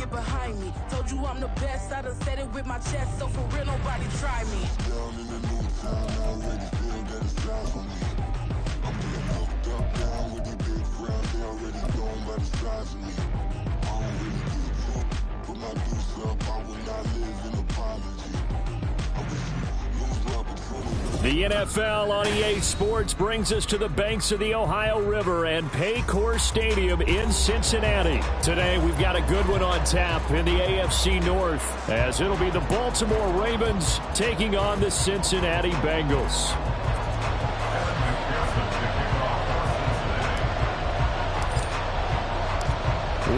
get behind me. Told you I'm the best, I done said it with my chest, so for real, nobody try me. Down in the new town, I already feel that it's time for me. I'm getting hooked up down with the big crowd, they already going by the size of me. I don't really get drunk, put my deuce up, I will not live in apology. I wish you lose love between us. The NFL on EA Sports brings us to the banks of the Ohio River and Paycor Stadium in Cincinnati. Today, we've got a good one on tap in the AFC North, as it'll be the Baltimore Ravens taking on the Cincinnati Bengals.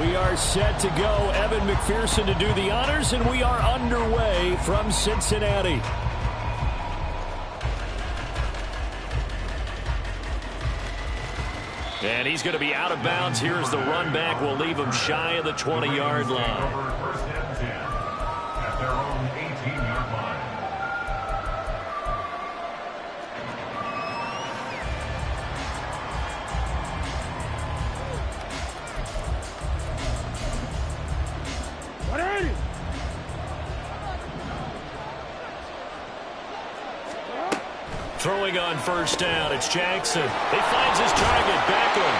We are set to go. Evan McPherson to do the honors, and we are underway from Cincinnati. And he's going to be out of bounds. Here's the run back. We'll leave him shy of the 20-yard line. First and 10 at their own 18-yard line. Throwing on first down, it's Jackson. He finds his target, Beckham.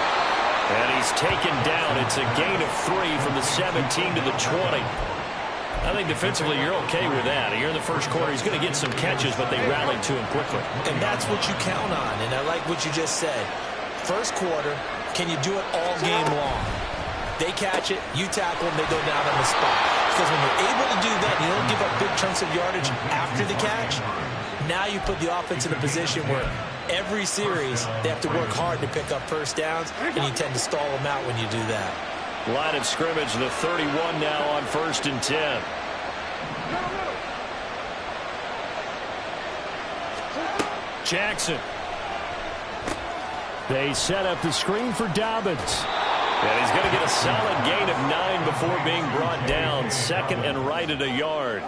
And he's taken down. It's a gain of 3 from the 17 to the 20. I think defensively you're okay with that. Here in the first quarter, he's going to get some catches, but they rallied to him quickly. And that's what you count on, and I like what you just said. First quarter, can you do it all game long? They catch it, you tackle them, they go down on the spot. Because when you're able to do that, you don't give up big chunks of yardage after the catch. Now you put the offense in a position where every series they have to work hard to pick up first downs, and you tend to stall them out when you do that. Line of scrimmage, the 31 now on first and 10. Jackson. They set up the screen for Dobbins. And he's going to get a solid gain of 9 before being brought down. Second and right at a yard.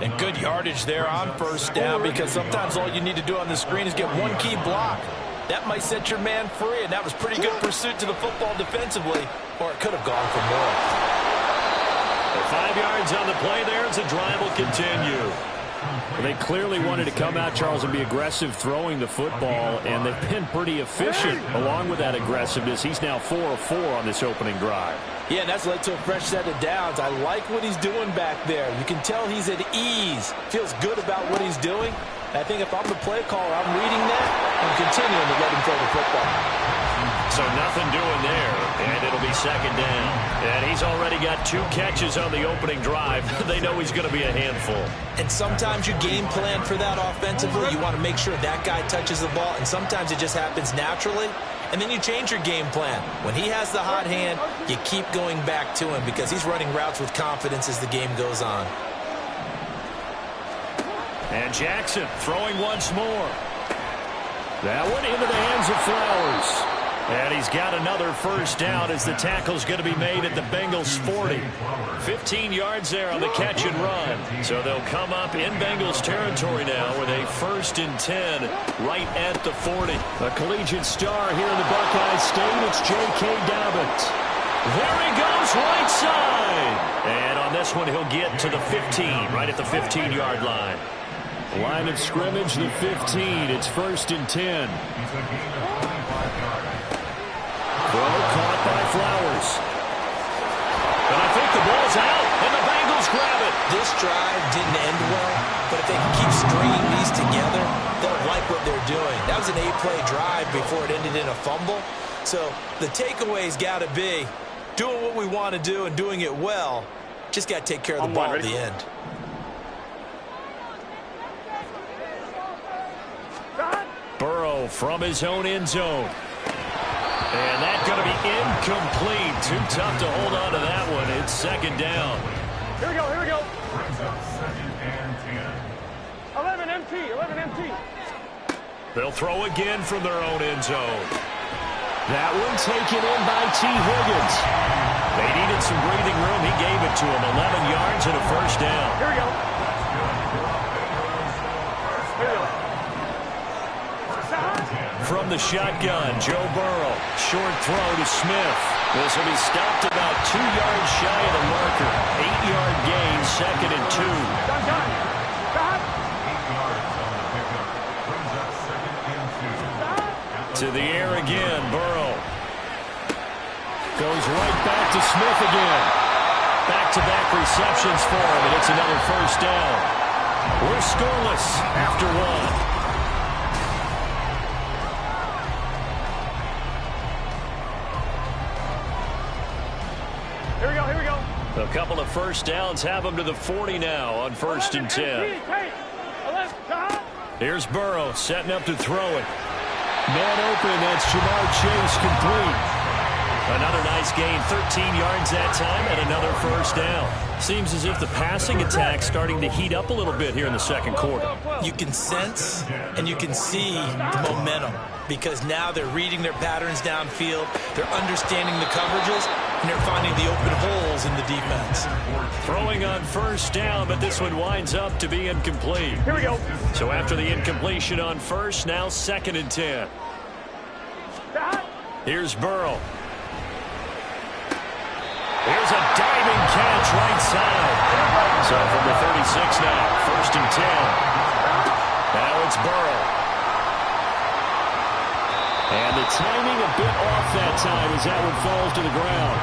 And good yardage there on first down, because sometimes all you need to do on the screen is get one key block. That might set your man free, and that was pretty good pursuit to the football defensively, or it could have gone for more. 5 yards on the play there as the drive will continue. Well, they clearly wanted to come out, Charles, and be aggressive throwing the football, and they've been pretty efficient along with that aggressiveness. He's now 4 of 4 on this opening drive. Yeah, and that's led to a fresh set of downs. I like what he's doing back there. You can tell he's at ease, feels good about what he's doing. I think if I'm the play caller, I'm reading that and continuing to let him throw the football. So nothing doing there, and it'll be second down. And he's already got 2 catches on the opening drive. They know he's going to be a handful. And sometimes you game plan for that offensively. You want to make sure that guy touches the ball, and sometimes it just happens naturally. And then you change your game plan. When he has the hot hand, you keep going back to him because he's running routes with confidence as the game goes on. And Jackson throwing once more. That one into the hands of Flowers. And he's got another first down as the tackle's going to be made at the Bengals 40. 15 yards there on the catch and run. So they'll come up in Bengals territory now with a first and 10 right at the 40. A collegiate star here in the Buckeye State. It's J.K. Dobbins. There he goes, right side. And on this one, he'll get to the 15, right at the 15-yard line. Line of scrimmage, the 15. It's first and 10. Throw caught by Flowers. And I think the ball's out, and the Bengals grab it. This drive didn't end well, but if they can keep stringing these together, they'll like what they're doing. That was an 8-play drive before it ended in a fumble. So the takeaway's got to be doing what we want to do and doing it well. Just got to take care of the ball at the end. Burrow from his own end zone. And that's going to be incomplete. Too tough to hold on to that one. It's second down. Here we go, here we go. Brings up second and 10. 11 MT. They'll throw again from their own end zone. That one taken in by T. Higgins. They needed some breathing room. He gave it to him. 11 yards and a first down. Here we go. From the shotgun, Joe Burrow. Short throw to Smith. This will be stopped about 2 yards shy of the marker. goes right back to Smith again. Back-to-back receptions for him, and it's another first down. We're scoreless after one. Here we go, here we go. A couple of first downs have them to the 40 now on 1st and 10. Here's Burrow setting up to throw it. Man open, that's Jamar Chase complete. Another nice gain, 13 yards that time, and another first down. Seems as if the passing attack's starting to heat up a little bit here in the second quarter. You can sense and you can see the momentum because now they're reading their patterns downfield, they're understanding the coverages, and they're finding the open holes in the defense. Throwing on first down, but this one winds up to be incomplete. Here we go. So after the incompletion on first, now 2nd and 10. Here's Burrow. Here's a diving catch right side. So from the 36 now, 1st and 10. Now it's Burrow. And the timing a bit off that time as that one falls to the ground.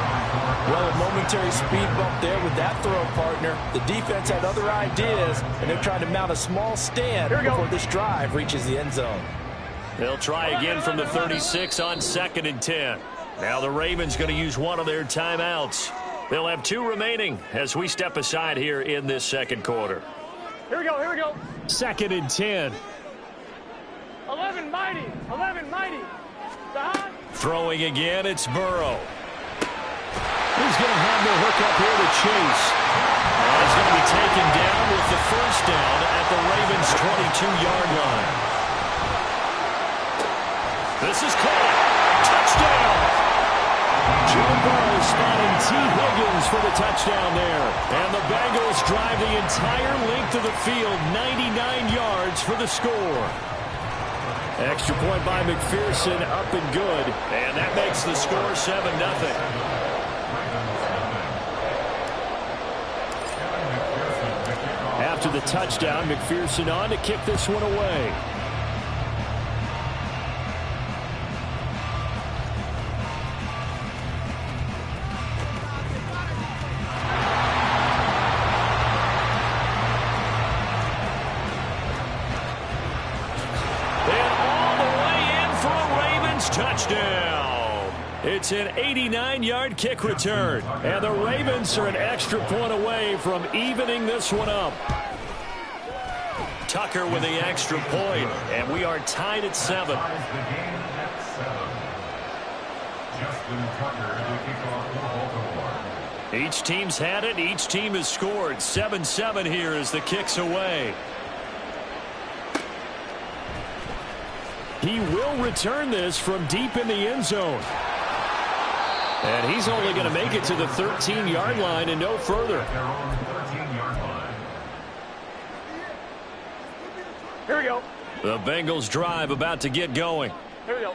Well, a momentary speed bump there with that throw, partner. The defense had other ideas, and they're trying to mount a small stand before this drive reaches the end zone. They'll try again from the 36 on 2nd and 10. Now the Ravens going to use one of their timeouts. They'll have 2 remaining as we step aside here in this second quarter. Here we go, here we go. 2nd and 10. 11 mighty, 11 mighty. Throwing again, it's Burrow. He's going to have the hook up here to Chase. And he's going to be taken down with the first down at the Ravens' 22-yard line. This is caught. Touchdown! Joe Burrow spotting T. Higgins for the touchdown there. And the Bengals drive the entire length of the field, 99 yards for the score. Extra point by McPherson, up and good. And that makes the score 7-0. After the touchdown, McPherson on to kick this one away. Touchdown. It's an 89-yard kick return, and the Ravens are an extra point away from evening this one up. Tucker with the extra point, and we are tied at 7. Each team's had it. Each team has scored. 7-7 here as the kick's away. He will return this from deep in the end zone. And he's only going to make it to the 13-yard line and no further. Here we go. The Bengals drive about to get going.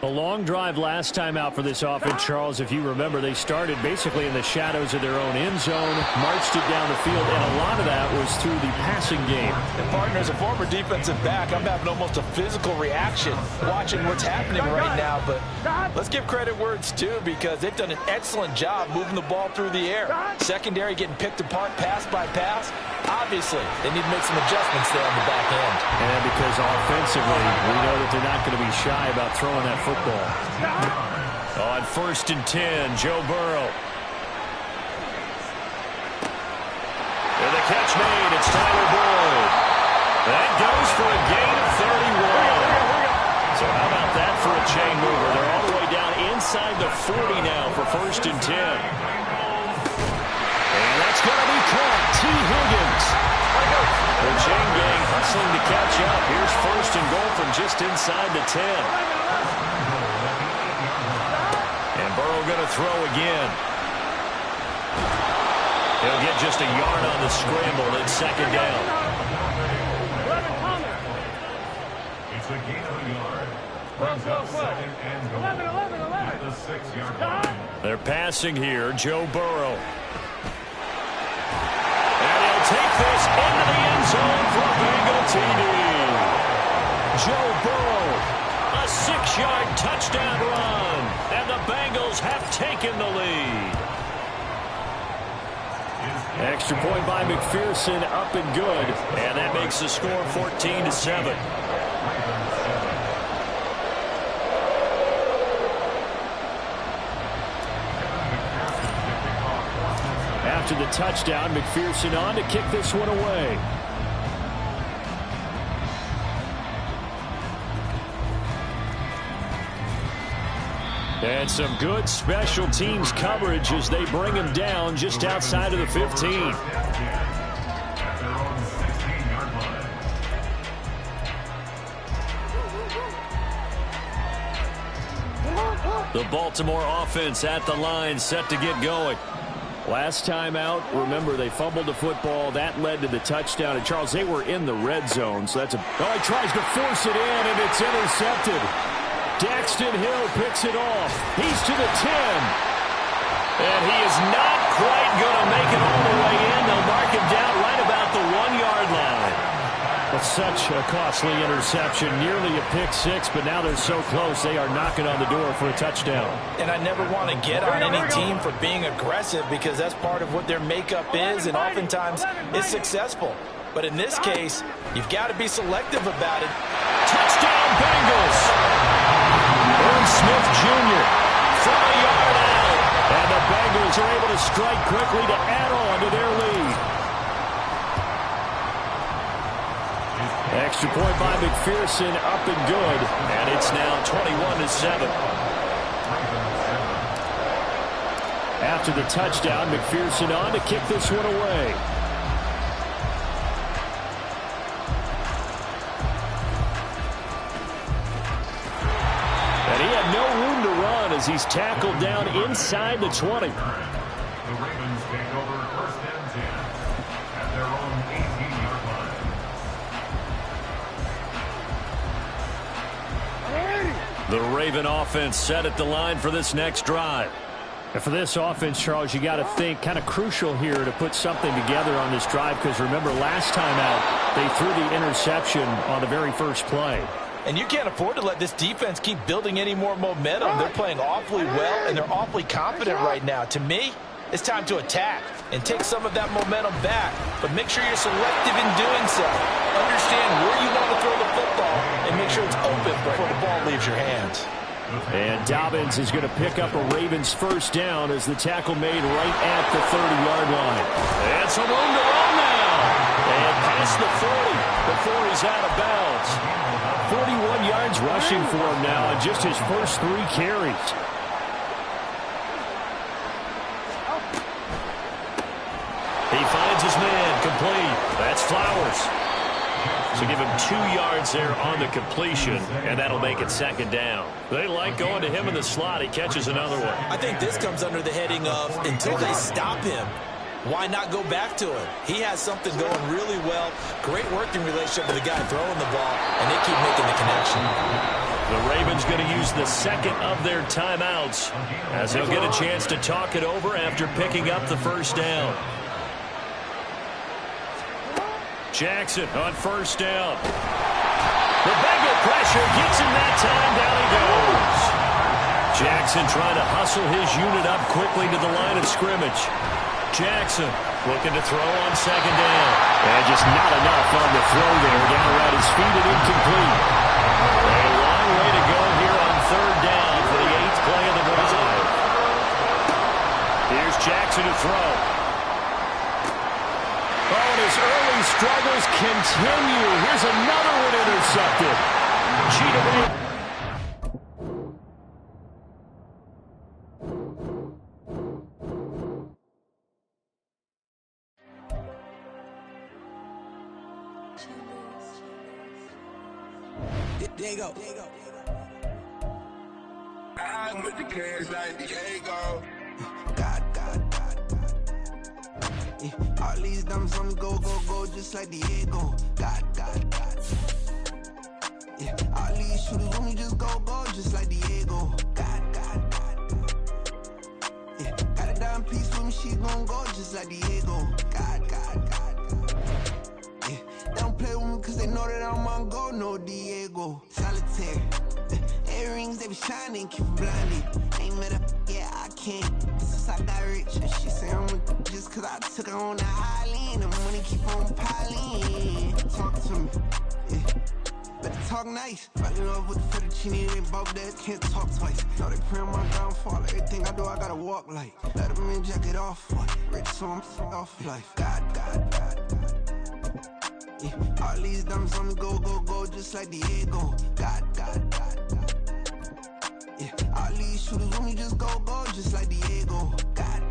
A long drive last time out for this offense, Charles. If you remember, they started basically in the shadows of their own end zone, marched it down the field, and a lot of that was through the passing game. And partner, as a former defensive back, I'm having almost a physical reaction watching what's happening right now. But let's give credit where it's due because they've done an excellent job moving the ball through the air. Secondary getting picked apart pass by pass. Obviously, they need to make some adjustments there on the back end. And because offensively, we know that they're not going to be shy about throwing that football. On 1st and 10, Joe Burrow. And the catch made, it's Tyler Boyd. That goes for a gain of 31. So how about that for a chain mover? They're all the way down inside the 40 now for 1st and 10. And that's going to be caught. T. Higgins. The chain gang hustling to catch up. Here's 1st and goal from just inside the 10. And Burrow going to throw again. He'll get just a yard on the scramble and 2nd down. It's a gain of a yard. Brings up 2nd and goal at the 6-yard line. They're passing here. Joe Burrow. And he'll take this into the end zone for a Bengal TD. Joe Burrow, a 6-yard touchdown run. And the Bengals have taken the lead. Extra point by McPherson, up and good. And that makes the score 14-7. After the touchdown, McPherson on to kick this one away. And some good special teams coverage as they bring him down just outside of the 15. The Baltimore offense at the line, set to get going. Last time out, remember, they fumbled the football. That led to the touchdown. And, Charles, they were in the red zone. So that's a... Oh, he tries to force it in, and it's intercepted. Daxton Hill picks it off. He's to the 10. And he is not quite going to make it all the way in. They'll mark him down right about the 1-yard line. But such a costly interception, nearly a pick six, but now they're so close they are knocking on the door for a touchdown. And I never want to get on any team for being aggressive because that's part of what their makeup is, and oftentimes it's successful. But in this case, you've got to be selective about it. Touchdown, Bengals! Irv Smith Jr. from a yard out. And the Bengals are able to strike quickly to add on to their lead. Extra point by McPherson, up and good. And it's now 21-7. After the touchdown, McPherson on to kick this one away. And he had no room to run as he's tackled down inside the 20. The Ravens take over first and 10 at their own 18-yard line. The Raven offense set at the line for this next drive. And for this offense, Charles, you got to think kind of crucial here to put something together on this drive because remember last time out they threw the interception on the very first play. And you can't afford to let this defense keep building any more momentum. They're playing awfully well, and they're awfully confident right now. To me, it's time to attack and take some of that momentum back. But make sure you're selective in doing so. Understand where you want to throw the football and make sure it's open before the ball leaves your hands. And Dobbins is going to pick up a Ravens first down as the tackle made right at the 30-yard line. And some room to run now. And past the 40 before he's out of bounds. 41 yards rushing for him now on just his first 3 carries. He finds his man, complete. That's Flowers. So give him 2 yards there on the completion, and that'll make it second down. They like going to him in the slot. He catches another one. I think this comes under the heading of until they stop him, why not go back to him? He has something going really well. Great working relationship with the guy throwing the ball, and they keep making the connection. The Ravens going to use the second of their timeouts as they'll get a chance to talk it over after picking up the first down. Jackson on first down. The Bengal pressure gets him that time. Down he goes. Jackson trying to hustle his unit up quickly to the line of scrimmage. Jackson looking to throw on second down. And just not enough on the throw there. Down around his feet and incomplete. A long way to go here on third down for the 8th play of the drive. Here's Jackson to throw. Oh, and his early struggles continue. Here's another one intercepted. Cheetah. Diego. I'm with the cash like Diego. God. All these dumps on me go, just like Diego. God. Yeah, all these shooters on me just go, just like Diego. God. Yeah, got a dime piece with me, she gon' go just like Diego. God. Yeah, they don't play with me cause they know that I'm on go, no Diego. Solitaire. Earrings, they be shining, keep blinded. Ain't met up, yeah, I can't. once I got rich. And she say I'm just cause I took her on the island. The money keep on piling. Talk to me, yeah. Better talk nice. Fall in love with the fettuccine, they both dead, can't talk twice. Know they pray on my downfall, everything I do, I gotta walk like. Let them in, jacket off, rich, so I'm off life. God. Yeah. All these diamonds on me, go, just like Diego. God. Yeah. All these shooters on me, just go, just like Diego. God.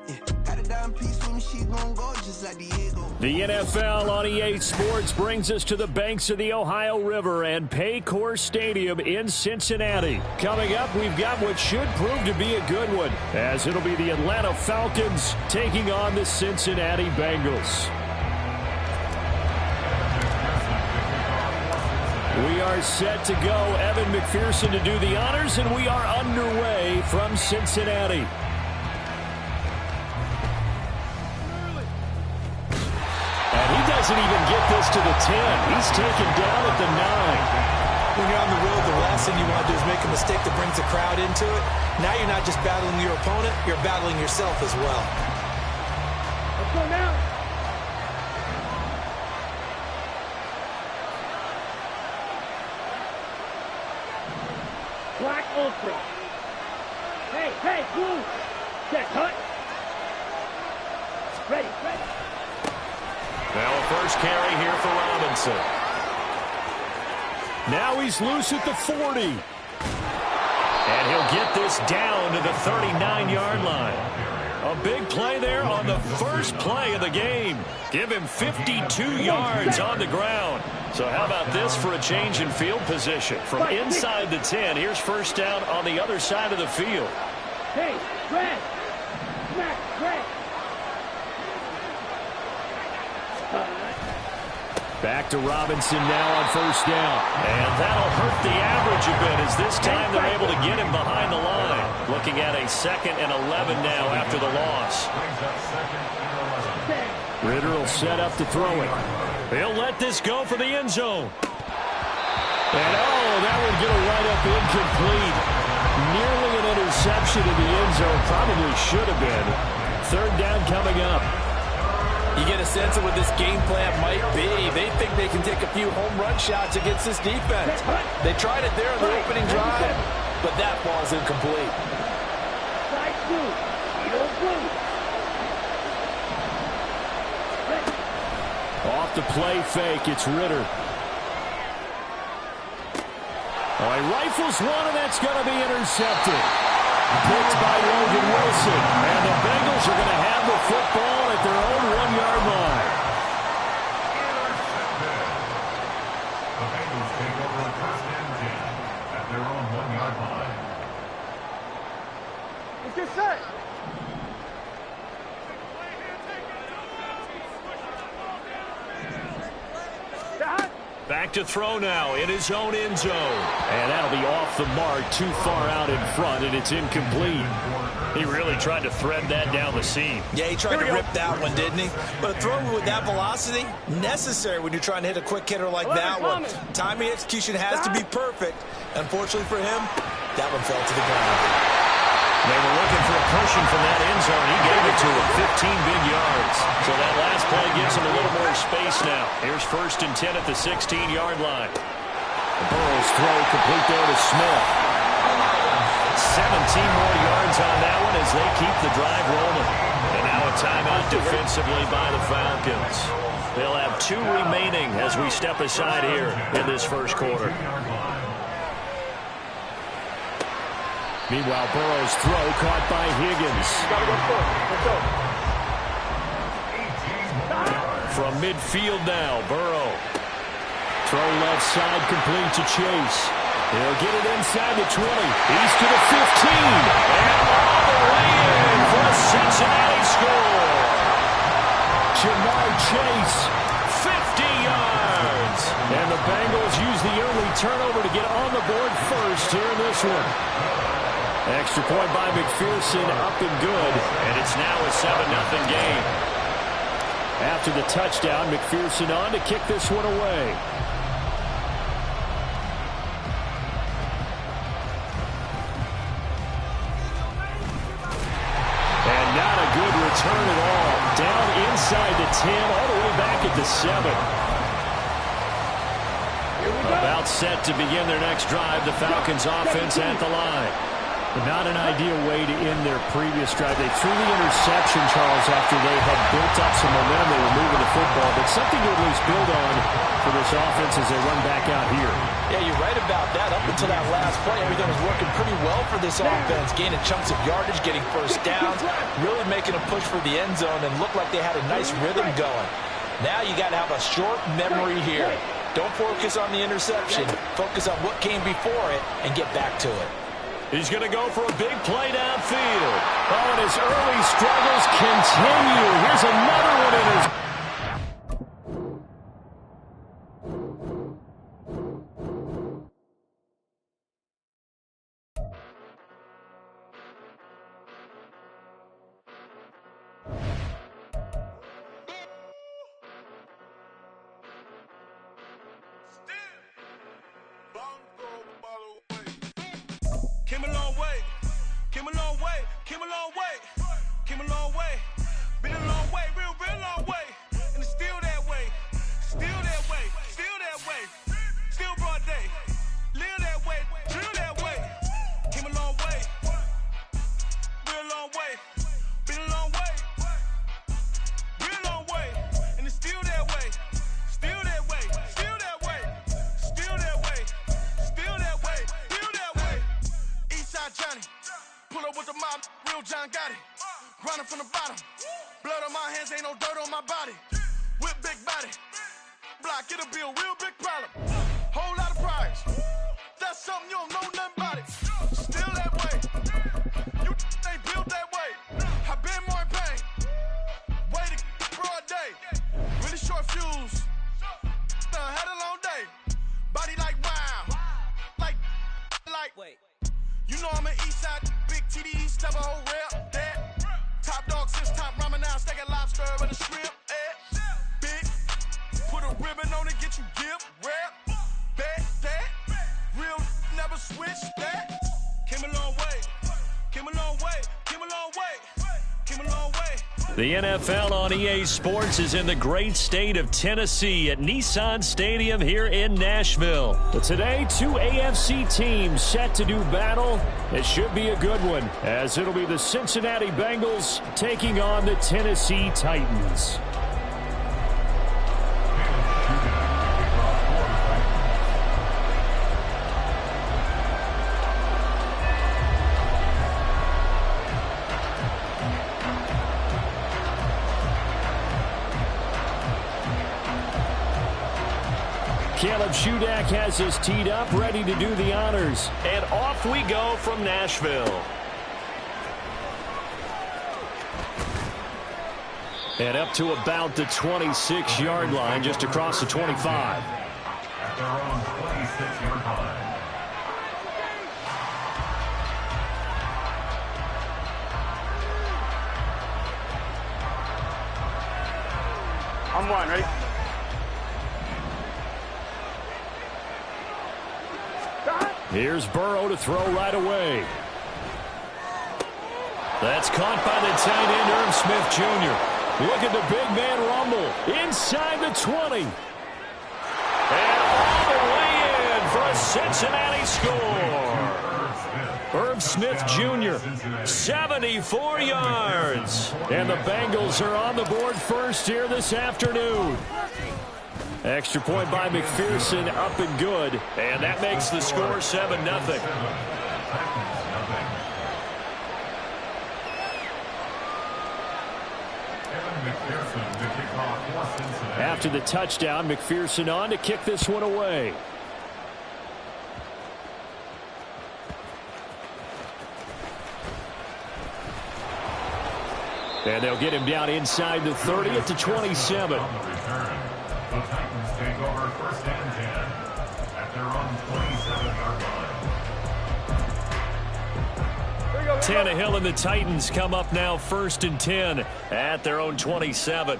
Yeah. Got a dime piece with me, she gon' go, just like Diego. The NFL on EA Sports brings us to the banks of the Ohio River and Paycor Stadium in Cincinnati. Coming up, we've got what should prove to be a good one, as it'll be the Atlanta Falcons taking on the Cincinnati Bengals. We are set to go. Evan McPherson to do the honors, and we are underway from Cincinnati. And he doesn't even get this to the 10. He's taken down at the 9. When you're on the road, the last thing you want to do is make a mistake that brings the crowd into it. Now you're not just battling your opponent, you're battling yourself as well. Let's go now. Black Ultra. Hey, blue. Set, hut. Ready. Now a first carry here for Robinson. Now he's loose at the 40. And he'll get this down to the 39-yard line. A big play there on the first play of the game. Give him 52 yards on the ground. So how about this for a change in field position? From inside the 10, here's first down on the other side of the field. Hey, Red. Smack, Red. Back to Robinson now on first down. And that'll hurt the average a bit, as this time they're able to get him behind the line. Looking at a 2nd and 11 now after the loss. Ritter will set up to throw it. He'll let this go for the end zone. And that would get a right-up incomplete. Nearly an interception in the end zone. Probably should have been. Third down coming up. You get a sense of what this game plan might be. They think they can take a few home run shots against this defense. They tried it there in the opening drive, but that ball's incomplete. Side two. Blue. Off the play fake, it's Ritter. He rifles one, and that's going to be intercepted. Picked by Logan Wilson. And the Bengals are going to have the football at their own 1-yard line. The Bengals take over a first and 10 at their own 1-yard line. Let's get set. Back to throw now in his own end zone. And that'll be off the mark, too far out in front, and it's incomplete. He really tried to thread that down the seam. Yeah, he tried to rip that one, didn't he? But a throw with that velocity, necessary when you're trying to hit a quick hitter like that one. Timing execution has to be perfect. Unfortunately for him, that one fell to the ground. They were looking for a pushing from that end zone. He gave it to him, 15 big yards. So that last play gives him a little more space now. Here's 1st and 10 at the 16-yard line. Burrow's throw complete there to Smith. 17 more yards on that one as they keep the drive rolling. And now a timeout defensively by the Falcons. They'll have 2 remaining as we step aside here in this first quarter. Meanwhile, Burrow's throw caught by Higgins. From midfield now, Burrow. Throw left side complete to Chase. He'll get it inside the 20. He's to the 15. And all the way in for a Cincinnati score. Jamar Chase, 50 yards. And the Bengals use the early turnover to get on the board first here in this one. Extra point by McPherson, up and good. And it's now a 7-0 game. After the touchdown, McPherson on to kick this one away. return at all. Down inside the 10, all the way back at the 7. About set to begin their next drive. The Falcons offense at the line. Not an ideal way to end their previous drive. They threw the interception, Charles, after they had built up some momentum. They were moving the football, but something to at least build on for this offense as they run back out here. Yeah, you're right about that. Up until that last play, everything was working pretty well for this offense, gaining chunks of yardage, getting first downs, really making a push for the end zone, and looked like they had a nice rhythm going. Now you got to have a short memory here. Don't focus on the interception. Focus on what came before it and get back to it. He's going to go for a big play downfield. Oh, and his early struggles continue. Here's another one in his... Came a long way, came a long way, came a long way, came a long way, been a long way, real long way, and it's still that way, still that way, still that way, still broad day, live that way, drill that way, came a long way, real long way, been a long way, real long way, and it's still that way, still that way, still that way, still that way, still that way, still that way. Eastside Johnny, pull up with the mob, real John Gotti. Grinding from the bottom, blood on my hands, ain't no dirt on my body. With big body, block, it'll be a real big problem. Whole lot of prize, that's something you don't know nothing about it. Still that way, you ain't built that way. I been more in pain, way to broad day. Really short fuse, had a long day. Body like wow, like. Wait. You know I'm an Eastside, big TD, step a whole rep, that. Top dog, since top ramen now, steak and lobster and a shrimp, big, put a ribbon on it, get you give, rep, that, real, never switch, that. Came a long way, came a long way, came a long way, came a long way. The NFL on EA Sports is in the great state of Tennessee at Nissan Stadium here in Nashville. But today, two AFC teams set to do battle. It should be a good one, as it'll be the Cincinnati Bengals taking on the Tennessee Titans. Caleb Shudak has us teed up, ready to do the honors. And off we go from Nashville. And up to about the 26-yard line, just across the 25. At their own 26-yard line. I'm one, ready? Here's Burrow to throw right away. That's caught by the tight end, Irv Smith Jr. Look at the big man rumble inside the 20. And all the way in for a Cincinnati score. Irv Smith Jr., 74 yards. And the Bengals are on the board first here this afternoon. Extra point by McPherson, up and good. And that makes the score 7-0. After the touchdown, McPherson on to kick this one away. And they'll get him down inside the 30 at the 27. The Titans take over first and 10 at their own 27-yard line. Tannehill and the Titans come up now first and 10 at their own 27.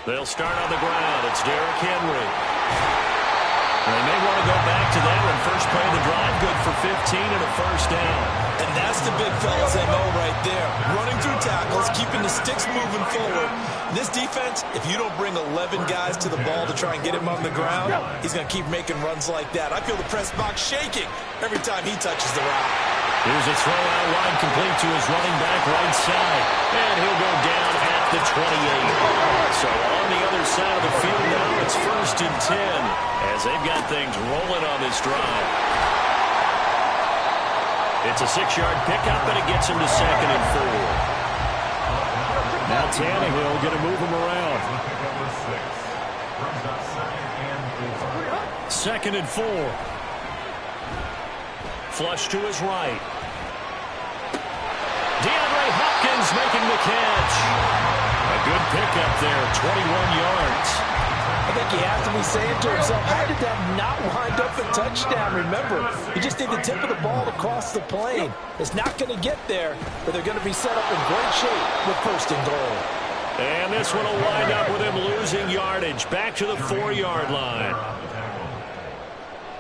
They'll start on the ground. It's Derrick Henry. And they may want to go back to that one. First play of the drive, good for 15 and a first down. And that's the big fella's MO right there. Running through tackles, keeping the sticks moving forward. This defense, if you don't bring 11 guys to the ball to try and get him on the ground, he's going to keep making runs like that. I feel the press box shaking every time he touches the rock. Here's a throw out wide, complete to his running back right side. And he'll go down at the 28. So on the other side of the field now, it's 1st and 10 as they've got things rolling on this drive. It's a 6-yard pickup, and it gets him to 2nd and 4. Now Tannehill going to move him around. 2nd and 4. Flush to his right. DeAndre Hopkins making the catch. A good pickup there, 21 yards. I think he has to be saying to himself, how did that not wind up a touchdown? Remember, you just need the tip of the ball to cross the plane. It's not going to get there, but they're going to be set up in great shape with 1st and goal. And this one will wind up with him losing yardage. Back to the 4-yard line.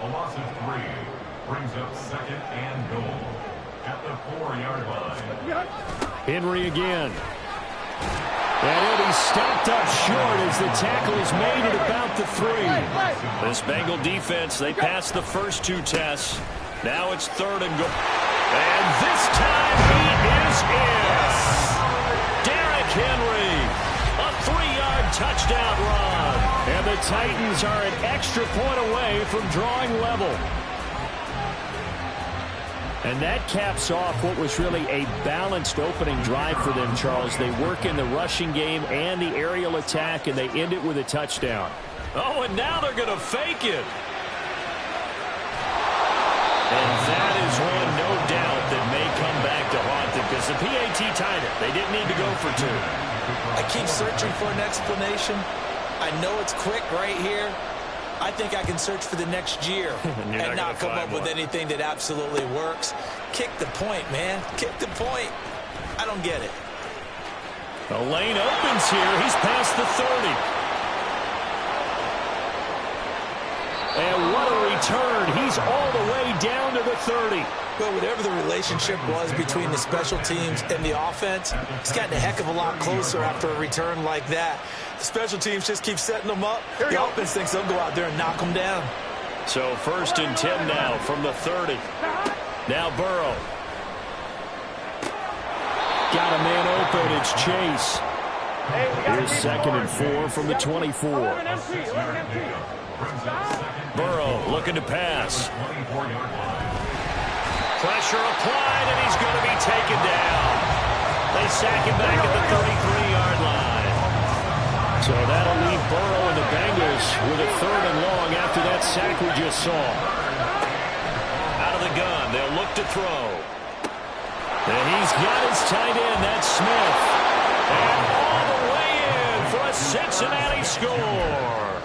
A loss of 3 brings up 2nd and goal at the 4-yard line. Henry again. And he's stopped up short as the tackle is made at about the 3. This Bengal defense, they passed the first 2 tests. Now it's 3rd and goal. And this time he is in. Derrick Henry, a 3-yard touchdown run. And the Titans are an extra point away from drawing level. And that caps off what was really a balanced opening drive for them, Charles. They work in the rushing game and the aerial attack, and they end it with a touchdown. Oh, and now they're going to fake it. And that is one, no doubt, that may come back to haunt them because the PAT tied it. They didn't need to go for 2. I keep searching for an explanation. I know it's quick right here. I think I can search for the next year and not come up with anything that absolutely works. Kick the point, man. Kick the point. I don't get it. The lane opens here. He's past the 30. And what a return. He's all the way down to the 30. Well, whatever the relationship was between the special teams and the offense, it's gotten a heck of a lot closer after a return like that. The special teams just keep setting them up. The offense thinks they'll go out there and knock them down. So 1st and 10 now from the 30. Now Burrow. Got a man open. It's Chase. Here's 2nd and 4 from the 24. Burrow looking to pass. Pressure applied, and he's going to be taken down. They sack him back at the 33-yard line. So that'll leave Burrow and the Bengals with a 3rd and long after that sack we just saw. Out of the gun, they'll look to throw. And he's got his tight end, that's Smith. And all the way in for a Cincinnati score.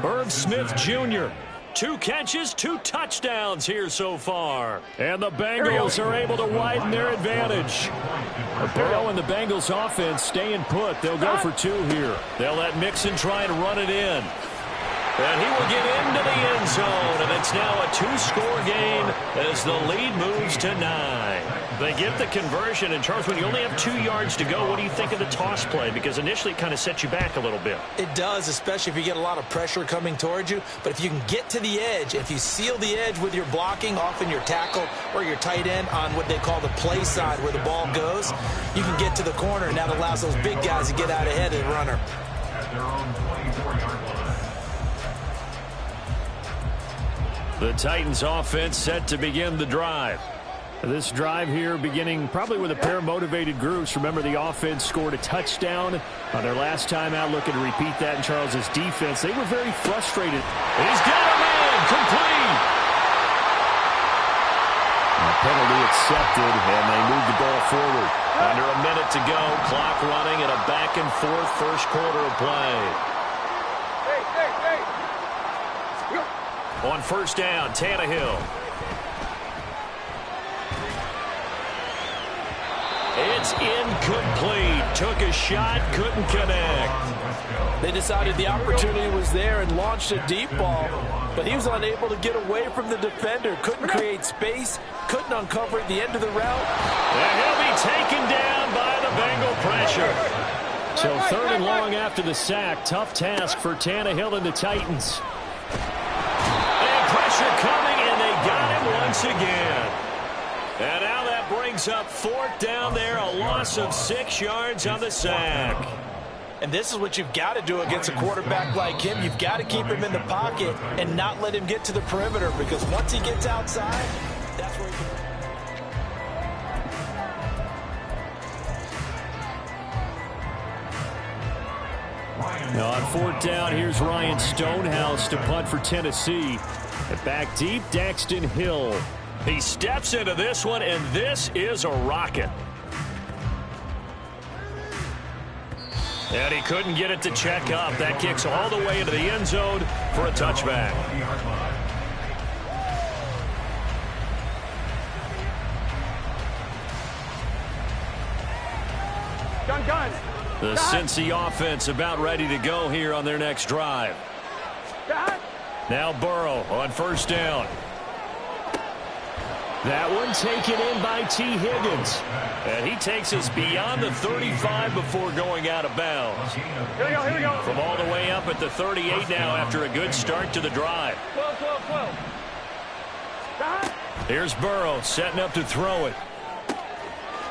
Irv Smith Jr., 2 catches, 2 touchdowns here so far. And the Bengals are able to widen their advantage. Burrow and the Bengals offense staying put. They'll go for 2 here. They'll let Mixon try and run it in. And he will get into the end zone. And it's now a 2-score game as the lead moves to 9. They get the conversion. And, Charles, when you only have 2 yards to go, what do you think of the toss play? Because initially it kind of sets you back a little bit. It does, especially if you get a lot of pressure coming towards you. But if you can get to the edge, if you seal the edge with your blocking, often your tackle or your tight end on what they call the play side where the ball goes, you can get to the corner, and that allows those big guys to get out ahead of the runner. At their own 24-yard line. The Titans offense set to begin the drive. This drive here beginning probably with a pair of motivated groups. Remember, the offense scored a touchdown on their last time out, looking to repeat that in Charles's defense. They were very frustrated. He's got a man complete. A penalty accepted, and they move the ball forward. Under a minute to go, clock running, and a back-and-forth first quarter of play. On 1st down, Tannehill. It's incomplete. Took a shot, couldn't connect. They decided the opportunity was there and launched a deep ball, but he was unable to get away from the defender. Couldn't create space, couldn't uncover at the end of the route. And he'll be taken down by So 3rd and long after the sack. Tough task for Tannehill and the Titans. And pressure coming, and they got him once again. And now that brings up 4th down there, a loss of 6 yards on the sack. And this is what you've got to do against a quarterback like him. You've got to keep him in the pocket and not let him get to the perimeter, because once he gets outside, that's where he can... Now on 4th down, here's Ryan Stonehouse to punt for Tennessee. And back deep, Daxton Hill. He steps into this one, and this is a rocket. And he couldn't get it to check up. That kicks all the way into the end zone for a touchback. Gun. The Cincy offense about ready to go here on their next drive. Now Burrow on 1st down. That one taken in by T. Higgins. And he takes us beyond the 35 before going out of bounds. Here we go. From all the way up at the 38 now after a good start to the drive. 12. Here's Burrow setting up to throw it.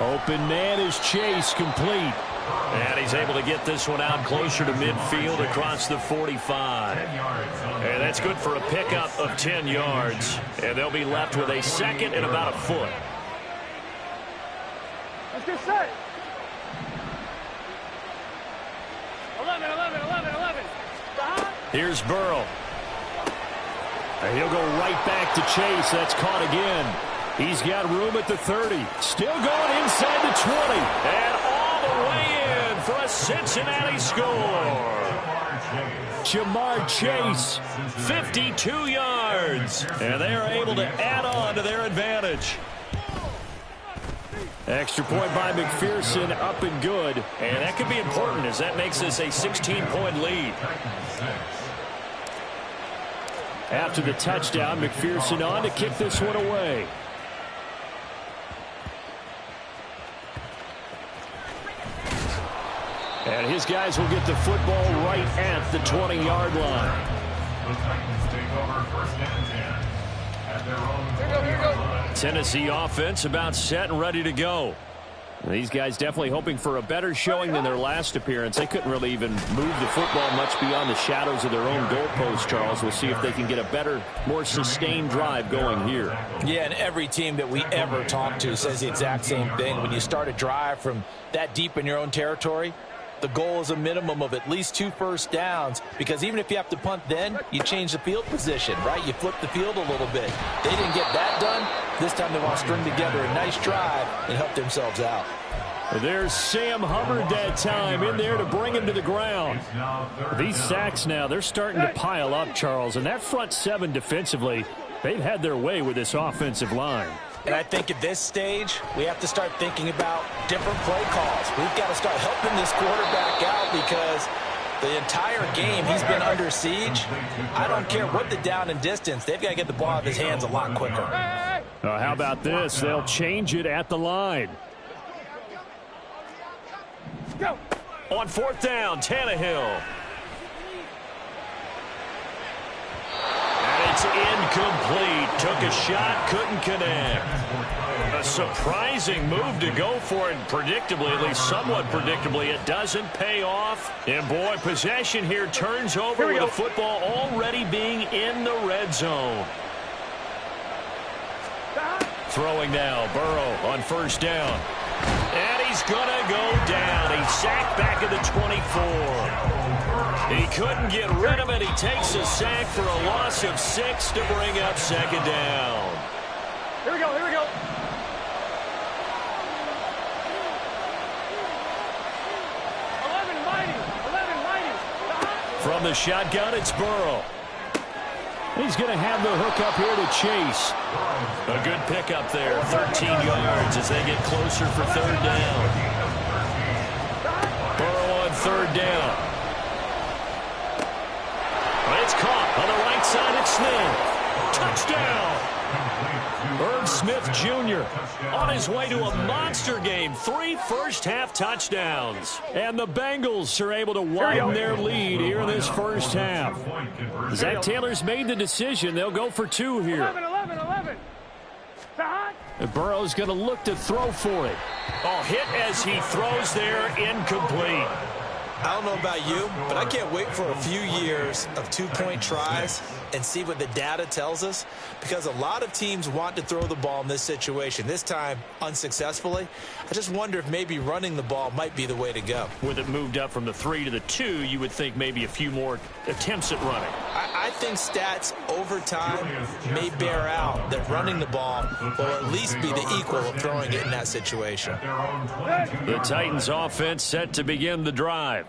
Open man is Chase, complete. And he's able to get this one out closer to midfield across the 45. And that's good for a pickup of 10 yards. And they'll be left with a 2nd and about a foot. Let's get set. 11. Here's Burrow. And he'll go right back to Chase. That's caught again. He's got room at the 30. Still going inside the 20. And all the way in for a Cincinnati score. Jamar Chase, 52 yards. And they are able to add on to their advantage. Extra point by McPherson, up and good. And that could be important as that makes this a 16-point lead. After the touchdown, McPherson on to kick this one away. And his guys will get the football right at the 20-yard line. The Titans take over 1st and 10 at their own 20-yard line. Tennessee offense about set and ready to go. These guys definitely hoping for a better showing than their last appearance. They couldn't really even move the football much beyond the shadows of their own goalpost, Charles. We'll see if they can get a better, more sustained drive going here. Yeah, and every team that we ever talk to says the exact same thing. When you start a drive from that deep in your own territory, the goal is a minimum of at least 2 first downs, because even if you have to punt then, you change the field position, right? You flip the field a little bit. They didn't get that done. This time they want to string together a nice drive and help themselves out. There's Sam Hubbard that time in there to bring him to the ground. These sacks now, they're starting to pile up, Charles, and that front 7 defensively, they've had their way with this offensive line. And I think at this stage, we have to start thinking about different play calls. We've got to start helping this quarterback out, because the entire game he's been under siege. I don't care what the down and distance. They've got to get the ball out of his hands a lot quicker. How about this? They'll change it at the line. Go. On 4th down, Tannehill. And it's incomplete. Took a shot, couldn't connect. A surprising move to go for it. Predictably, at least somewhat predictably, it doesn't pay off. And boy, possession here turns over with the football already being in the red zone. Throwing now, Burrow on 1st down. And he's going to go down. He's sacked back at the 24. He couldn't get rid of it. He takes a sack for a loss of 6 to bring up 2nd down. Here we go. 11 mighty. From the shotgun, it's Burrow. He's going to have the hook up here to Chase. A good pickup there, 13 yards as they get closer for 3rd down. Burrow on 3rd down. It's caught on the right side. It's Smith. Touchdown. Irv Smith Jr. on his way to a monster game. 3 first-half touchdowns. And the Bengals are able to widen their lead here in this first half. Zach Taylor's made the decision. They'll go for 2 here. 11. And Burrow's going to look to throw for it. Oh, hit as he throws there, incomplete. I don't know about you, but I can't wait for a few years of 2-point tries and see what the data tells us, because a lot of teams want to throw the ball in this situation, this time unsuccessfully. I just wonder if maybe running the ball might be the way to go. With it moved up from the 3 to the 2, you would think maybe a few more attempts at running. I think stats over time may bear out that running the ball will at least be the equal of throwing it in that situation. The Titans offense set to begin the drive.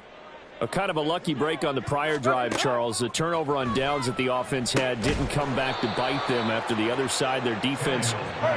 A kind of a lucky break on the prior drive, Charles. The turnover on downs that the offense had didn't come back to bite them after the other side. Their defense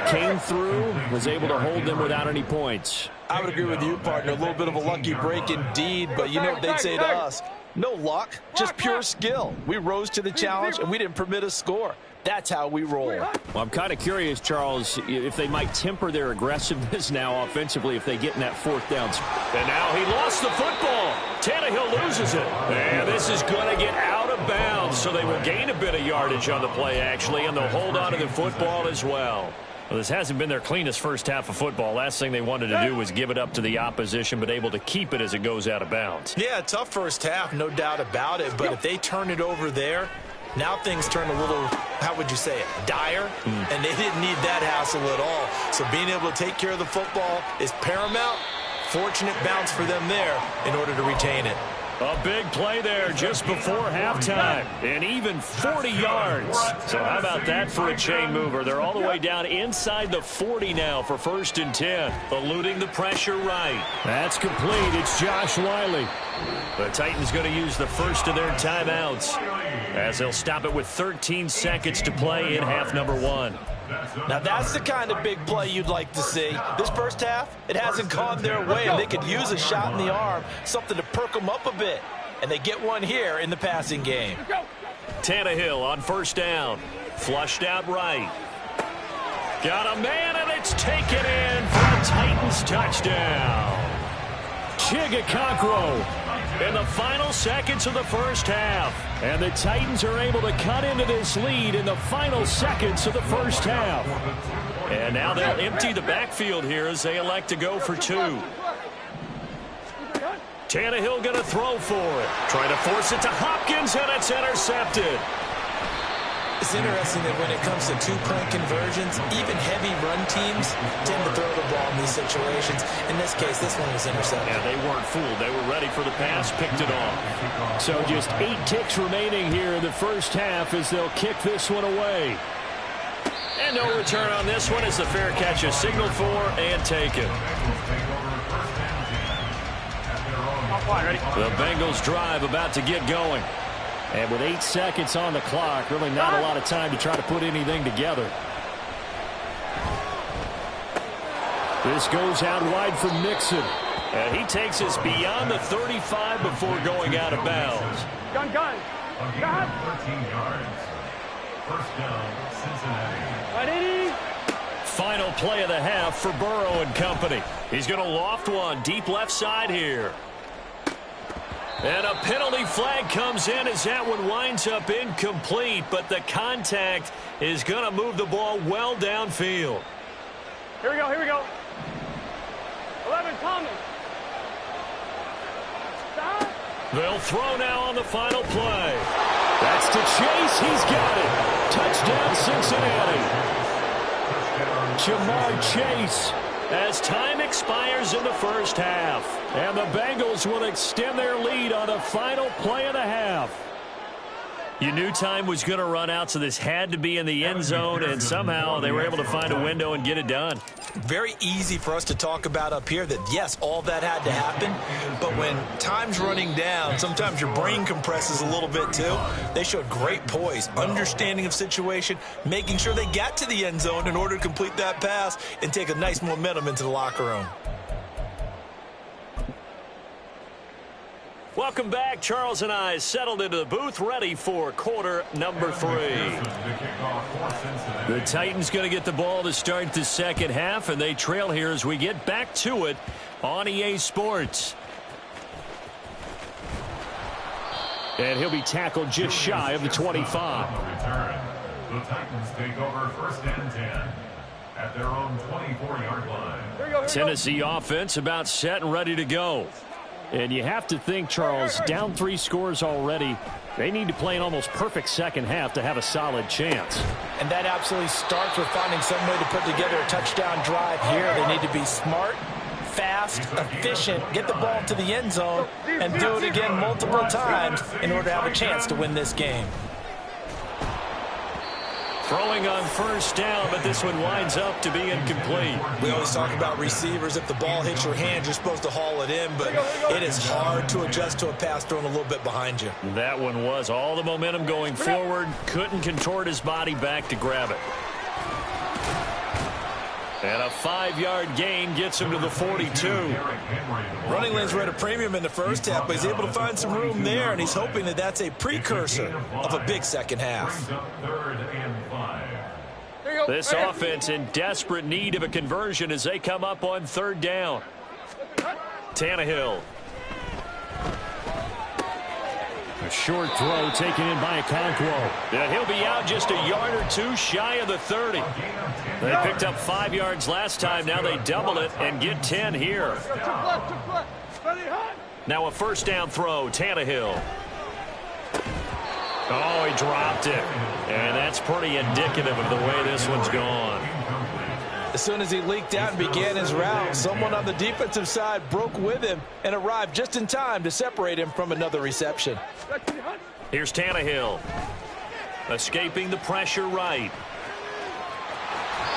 came through, was able to hold them without any points. I would agree with you, partner. A little bit of a lucky break indeed, but you know what they'd say to us? No luck, just pure skill. We rose to the challenge, and we didn't permit a score. That's how we roll. Well, I'm kind of curious, Charles, if they might temper their aggressiveness now offensively if they get in that 4th down. And now he lost the football. Tannehill loses it. And this is going to get out of bounds, so they will gain a bit of yardage on the play, actually, and they'll hold on to the football as well. Well, this hasn't been their cleanest first half of football. Last thing they wanted to do was give it up to the opposition, but able to keep it as it goes out of bounds. Yeah, tough first half, no doubt about it. But if they turn it over there, now things turn a little, how would you say it, dire? And they didn't need that hassle at all. So being able to take care of the football is paramount. Fortunate bounce for them there in order to retain it. A big play there just before halftime, and even 40 yards. So how about that for a chain mover? They're all the way down inside the 40 now for 1st and 10, eluding the pressure right. That's complete. It's Josh Wiley. The Titans going to use the first of their timeouts as they'll stop it with 13 seconds to play in half number 1. Now, that's the kind of big play you'd like to see. This first half, it hasn't gone their way, and they could use a shot in the arm, something to perk them up a bit. And they get one here in the passing game. Tannehill on 1st down. Flushed out right. Got a man, and it's taken in for a Titans touchdown. Chigakokro in the final seconds of the first half. And the Titans are able to cut into this lead in the final seconds of the first half. And now they'll empty the backfield here as they elect to go for 2. Tannehill going to throw for it. Trying to force it to Hopkins, and it's intercepted. It's interesting that when it comes to 2-point conversions, even heavy run teams tend to throw the ball in these situations. In this case, this one was intercepted. Yeah, they weren't fooled. They were ready for the pass, picked it off. So just 8 ticks remaining here in the first half as they'll kick this one away. And no return on this one as the fair catch is signaled for and taken. The Bengals drive about to get going. And with 8 seconds on the clock, really not a lot of time to try to put anything together. This goes out wide for Mixon. And he takes us beyond the 35 before going out of bounds. Gun. 13 yards. 1st down, Cincinnati. Final play of the half for Burrow and company. He's going to loft one deep left side here. And a penalty flag comes in as that one winds up incomplete, but the contact is going to move the ball well downfield. Here we go. 11, Thomas. Stop. They'll throw now on the final play. That's to Chase. He's got it. Touchdown, Cincinnati. Jamar Chase. As time expires in the first half. And the Bengals will extend their lead on the final play of the half. You knew time was going to run out, so this had to be in the end zone, and somehow they were able to find a window and get it done. Very easy for us to talk about up here that, yes, all that had to happen, but when time's running down, sometimes your brain compresses a little bit too. They showed great poise, understanding of situation, making sure they got to the end zone in order to complete that pass and take a nice momentum into the locker room. Welcome back. Charles and I settled into the booth, ready for quarter number 3. The Titans going to get the ball to start the second half, and they trail here as we get back to it on EA Sports. And he'll be tackled just shy of the 25. The Titans take over 1st and 10 at their own 24-yard line. Tennessee offense about set and ready to go. And you have to think, Charles, down 3 scores already. They need to play an almost perfect second half to have a solid chance. And that absolutely starts with finding some way to put together a touchdown drive here. They need to be smart, fast, efficient, get the ball to the end zone, and do it again multiple times in order to have a chance to win this game. Throwing on 1st down, but this one winds up to be incomplete. We always talk about receivers. If the ball hits your hand, you're supposed to haul it in, but it is hard to adjust to a pass thrown a little bit behind you. That one was all the momentum going forward. Couldn't contort his body back to grab it. And a 5-yard gain gets him to the 42. Running lanes were at a premium in the first half, but he's able to find some room there, and he's hoping that that's a precursor of a big second half. This offense in desperate need of a conversion as they come up on 3rd down. Tannehill. A short throw taken in by Okonkwo. And he'll be out just a yard or 2 shy of the 30. They picked up 5 yards last time. Now they double it and get 10 here. Now a 1st down throw. Tannehill. Oh, he dropped it. And that's pretty indicative of the way this one's gone. As soon as he leaked out and began his route, someone on the defensive side broke with him and arrived just in time to separate him from another reception. Here's Tannehill. Escaping the pressure right.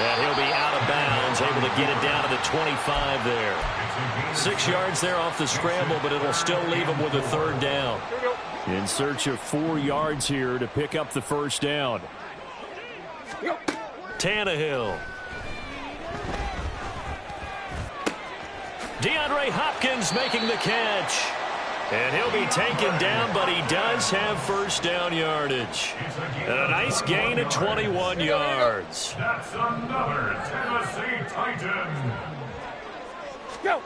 And he'll be out of bounds, able to get it down to the 25 there. 6 yards there off the scramble, but it'll still leave him with a 3rd down. In search of 4 yards here to pick up the 1st down. Tannehill. DeAndre Hopkins making the catch. And he'll be taken down, but he does have 1st down yardage. And a nice gain of 21 yards. That's another Tennessee Titan. Go.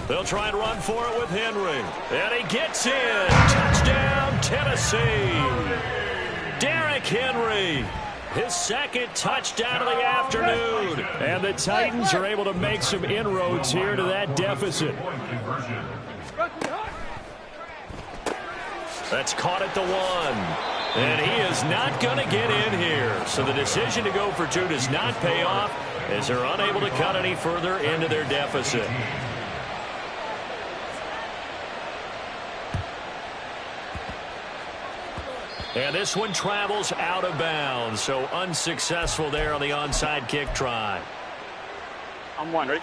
They'll try and run for it with Henry. And he gets in. Touchdown, Tennessee. Derrick Henry. His 2nd touchdown of the afternoon. And the Titans are able to make some inroads here to that deficit. That's caught at the 1. And he is not going to get in here. So the decision to go for 2 does not pay off as they're unable to cut any further into their deficit. And this one travels out of bounds, so unsuccessful there on the onside kick try. I'm one, ready?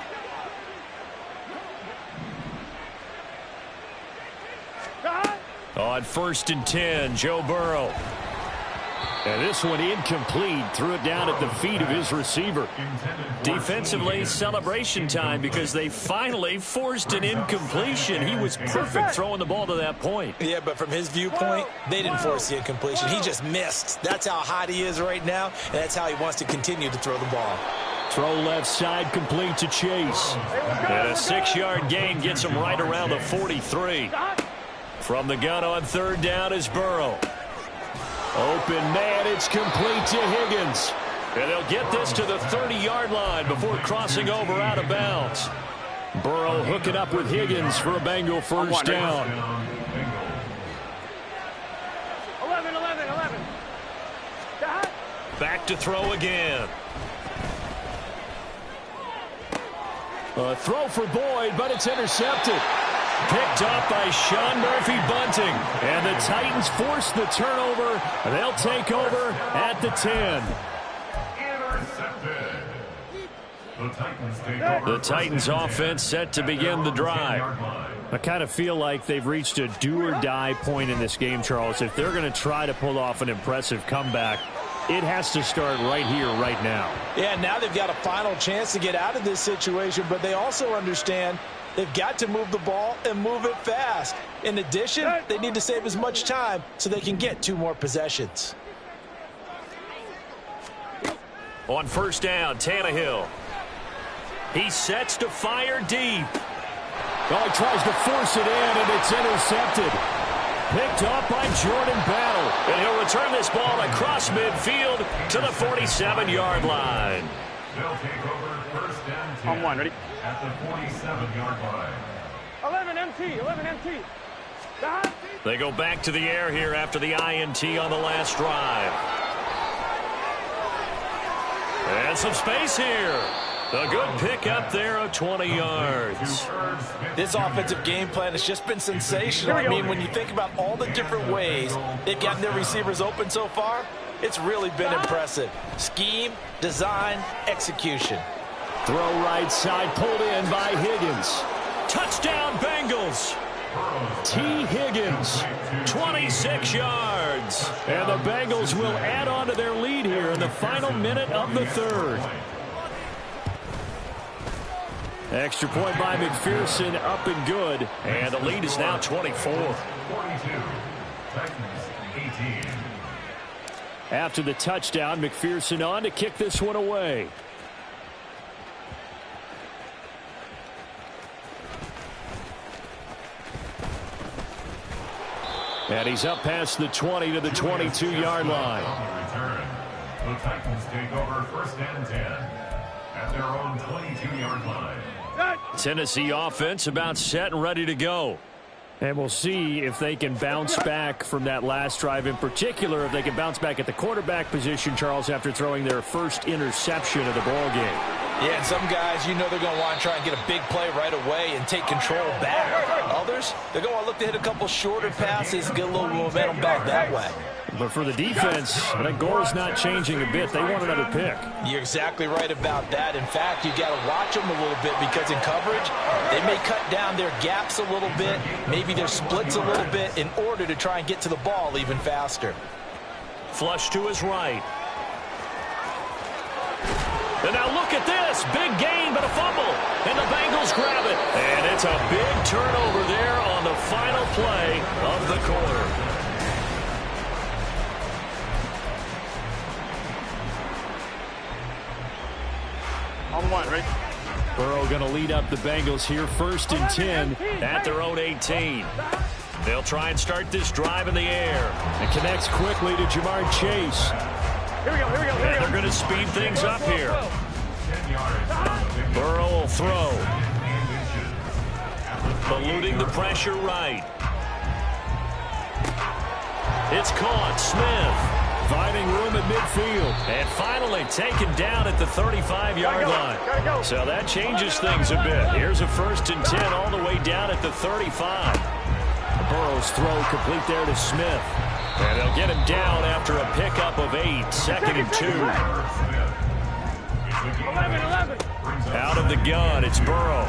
On 1st and 10, Joe Burrow. And this one incomplete. Threw it down at the feet of his receiver. Defensively, celebration time because they finally forced an incompletion. He was perfect throwing the ball to that point. Yeah, but from his viewpoint, they didn't force the incompletion. He just missed. That's how hot he is right now, and that's how he wants to continue to throw the ball. Throw left side complete to Chase. And a 6-yard gain gets him right around the 43. From the gun on 3rd down is Burrow. Open man, it's complete to Higgins. And they'll get this to the 30-yard line before crossing over out of bounds. Burrow hooking up with Higgins for a Bengal 1st down. 11. Back to throw again. A throw for Boyd, but it's intercepted. Picked up by Sean Murphy-Bunting. And the Titans force the turnover. They'll take over at the 10. Intercepted. The Titans take over. The Titans offense set to begin the drive. I kind of feel like they've reached a do-or-die point in this game, Charles. If they're going to try to pull off an impressive comeback, it has to start right here, right now. Yeah, now they've got a final chance to get out of this situation, but they also understand They've got to move the ball and move it fast. In addition, they need to save as much time so they can get 2 more possessions. On first down, Tannehill. He sets to fire deep. Oh, he tries to force it in, and it's intercepted. Picked up by Jordan Battle. And he'll return this ball across midfield to the 47-yard line. They'll take over first and 10. On one, ready? At the 47-yard line. 11 MT, 11 MT. They go back to the air here after the INT on the last drive. And some space here. A good pick up there of 20 yards. This offensive game plan has just been sensational. I mean, when you think about all the different ways they've gotten their receivers open so far, it's really been impressive. Scheme, design, execution. Throw right side, pulled in by Higgins. Touchdown, Bengals. T. Higgins, 26 yards. And the Bengals will add on to their lead here in the final minute of the third. Extra point by McPherson, up and good. And the lead is now 24. 42. Titans 18. After the touchdown, McPherson on to kick this one away. And he's up past the 20 to the 22-yard line. The Titans take over first and 10 at their own 22-yard line. Tennessee offense about set and ready to go. And we'll see if they can bounce back from that last drive, in particular, if they can bounce back at the quarterback position, Charles, after throwing their first interception of the ball game. Yeah, and some guys, you know they're going to want to try and get a big play right away and take control back. Others, they're going to look to hit a couple shorter passes, get a little momentum back that way. But for the defense, that goal's not changing a bit. They want another pick. You're exactly right about that. In fact, you got to watch them a little bit because in coverage, they may cut down their gaps a little bit, maybe their splits a little bit in order to try and get to the ball even faster. Flush to his right. And now look at this. Big gain, but a fumble. And the Bengals grab it. And it's a big turnover there on the final play of the quarter. On one, ready? Burrow going to lead up the Bengals here, first and 10 at their own 18. They'll try and start this drive in the air. And connects quickly to Jamar Chase. Here we go, here we go, here we go. They're going to speed things up here. Burrow will throw. Eluding the pressure right. It's caught. Smith. Finding room at midfield. And finally taken down at the 35-yard line. So that changes things a bit. Here's a first and 10 all the way down at the 35. Burrow's throw complete there to Smith. And they'll get him down after a pickup of 8. Second and 2. 11. Out of the gun, it's Burrow.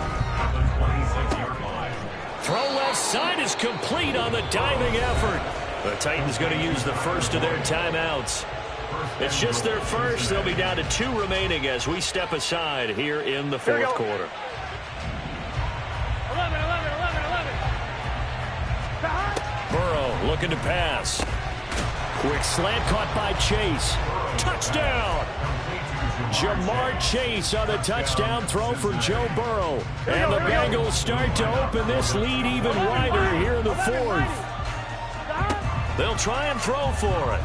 Throw left side is complete on the diving effort. The Titans going to use the first of their timeouts. It's just their first. They'll be down to 2 remaining as we step aside here in the fourth quarter. 11. Burrow looking to pass. Quick slant caught by Chase. Touchdown! Jamar Chase on the touchdown throw for Joe Burrow. And the Bengals start to open this lead even wider here in the fourth. They'll try and throw for it.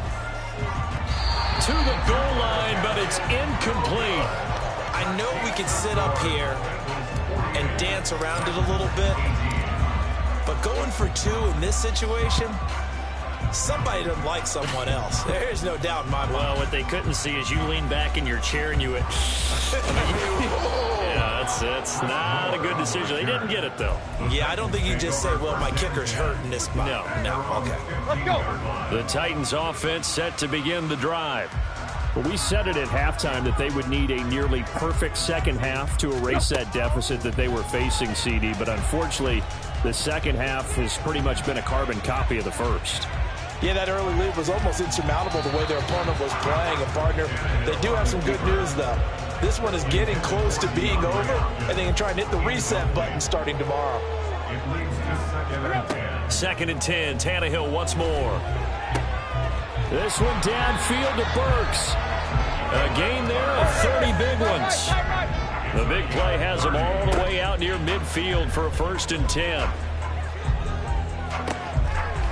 To the goal line, but it's incomplete. I know we can sit up here and dance around it a little bit, but going for 2 in this situation, somebody doesn't like someone else. There's no doubt in my mind. Well, what they couldn't see is you lean back in your chair and you went, yeah, that's not a good decision. They didn't get it, though. Yeah, I don't think you just say, well, my kicker's hurt in this spot. No, okay. Let's go. The Titans offense set to begin the drive. Well, we said it at halftime that they would need a nearly perfect second half to erase that deficit that they were facing, CD, but unfortunately, the second half has pretty much been a carbon copy of the first. Yeah, that early lead was almost insurmountable the way their opponent was playing. And, partner, they do have some good news, though. This one is getting close to being over, and they can try and hit the reset button starting tomorrow. It leads to 2nd and 10. 2nd and 10. Tannehill once more. This one downfield to Burks. A gain there of 30 big ones. The big play has him all the way out near midfield for a 1st and 10.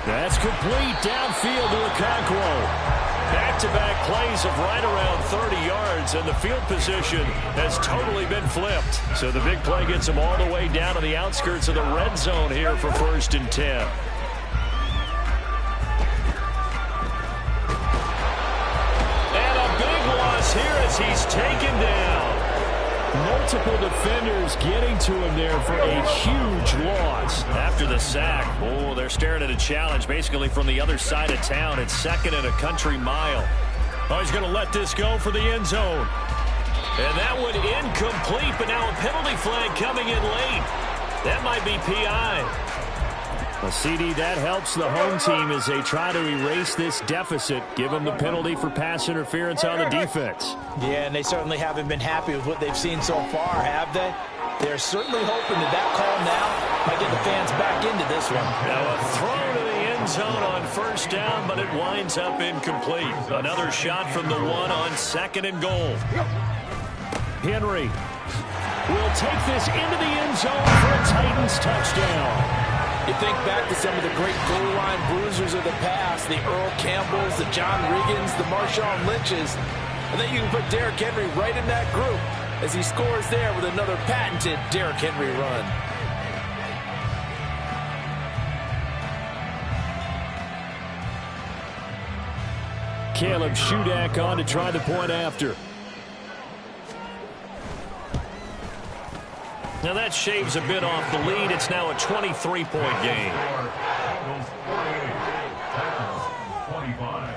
That's complete downfield to Okonkwo. Back-to-back plays of right around 30 yards, and the field position has totally been flipped. So the big play gets him all the way down to the outskirts of the red zone here for 1st and 10. And a big loss here as he's taken down. Multiple defenders getting to him there for a huge loss. After the sack, oh, they're staring at a challenge basically from the other side of town. It's 2nd and a country mile. Oh, he's going to let this go for the end zone. And that one incomplete, but now a penalty flag coming in late. That might be PI. Well, CD, that helps the home team as they try to erase this deficit. Give them the penalty for pass interference on the defense. Yeah, and they certainly haven't been happy with what they've seen so far, have they? They're certainly hoping that call now might get the fans back into this one. Now a throw to the end zone on 1st down, but it winds up incomplete. Another shot from the 1 on 2nd and goal. Henry will take this into the end zone for a Titans touchdown. You think back to some of the great goal line bruisers of the past, the Earl Campbells, the John Riggins, the Marshawn Lynches, and then you can put Derrick Henry right in that group as he scores there with another patented Derrick Henry run. Caleb Shudak on to try the point after. Now that shaves a bit off the lead. It's now a 23-point game. Bengals 48, Titans 25.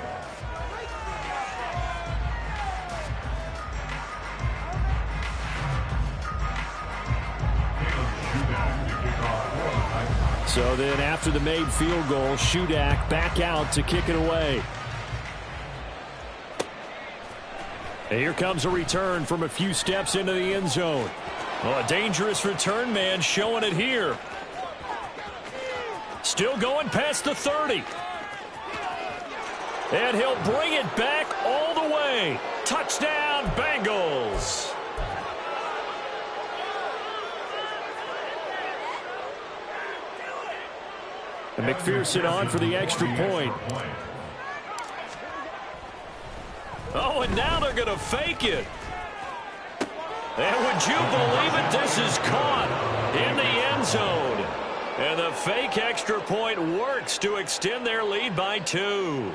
So then after the made field goal, Shudak back out to kick it away. And here comes a return from a few steps into the end zone. Well, a dangerous return man showing it here. Still going past the 30. And he'll bring it back all the way. Touchdown, Bengals. And McPherson on for the extra point. Oh, and now they're going to fake it. And would you believe it? This is caught in the end zone. And the fake extra point works to extend their lead by 2.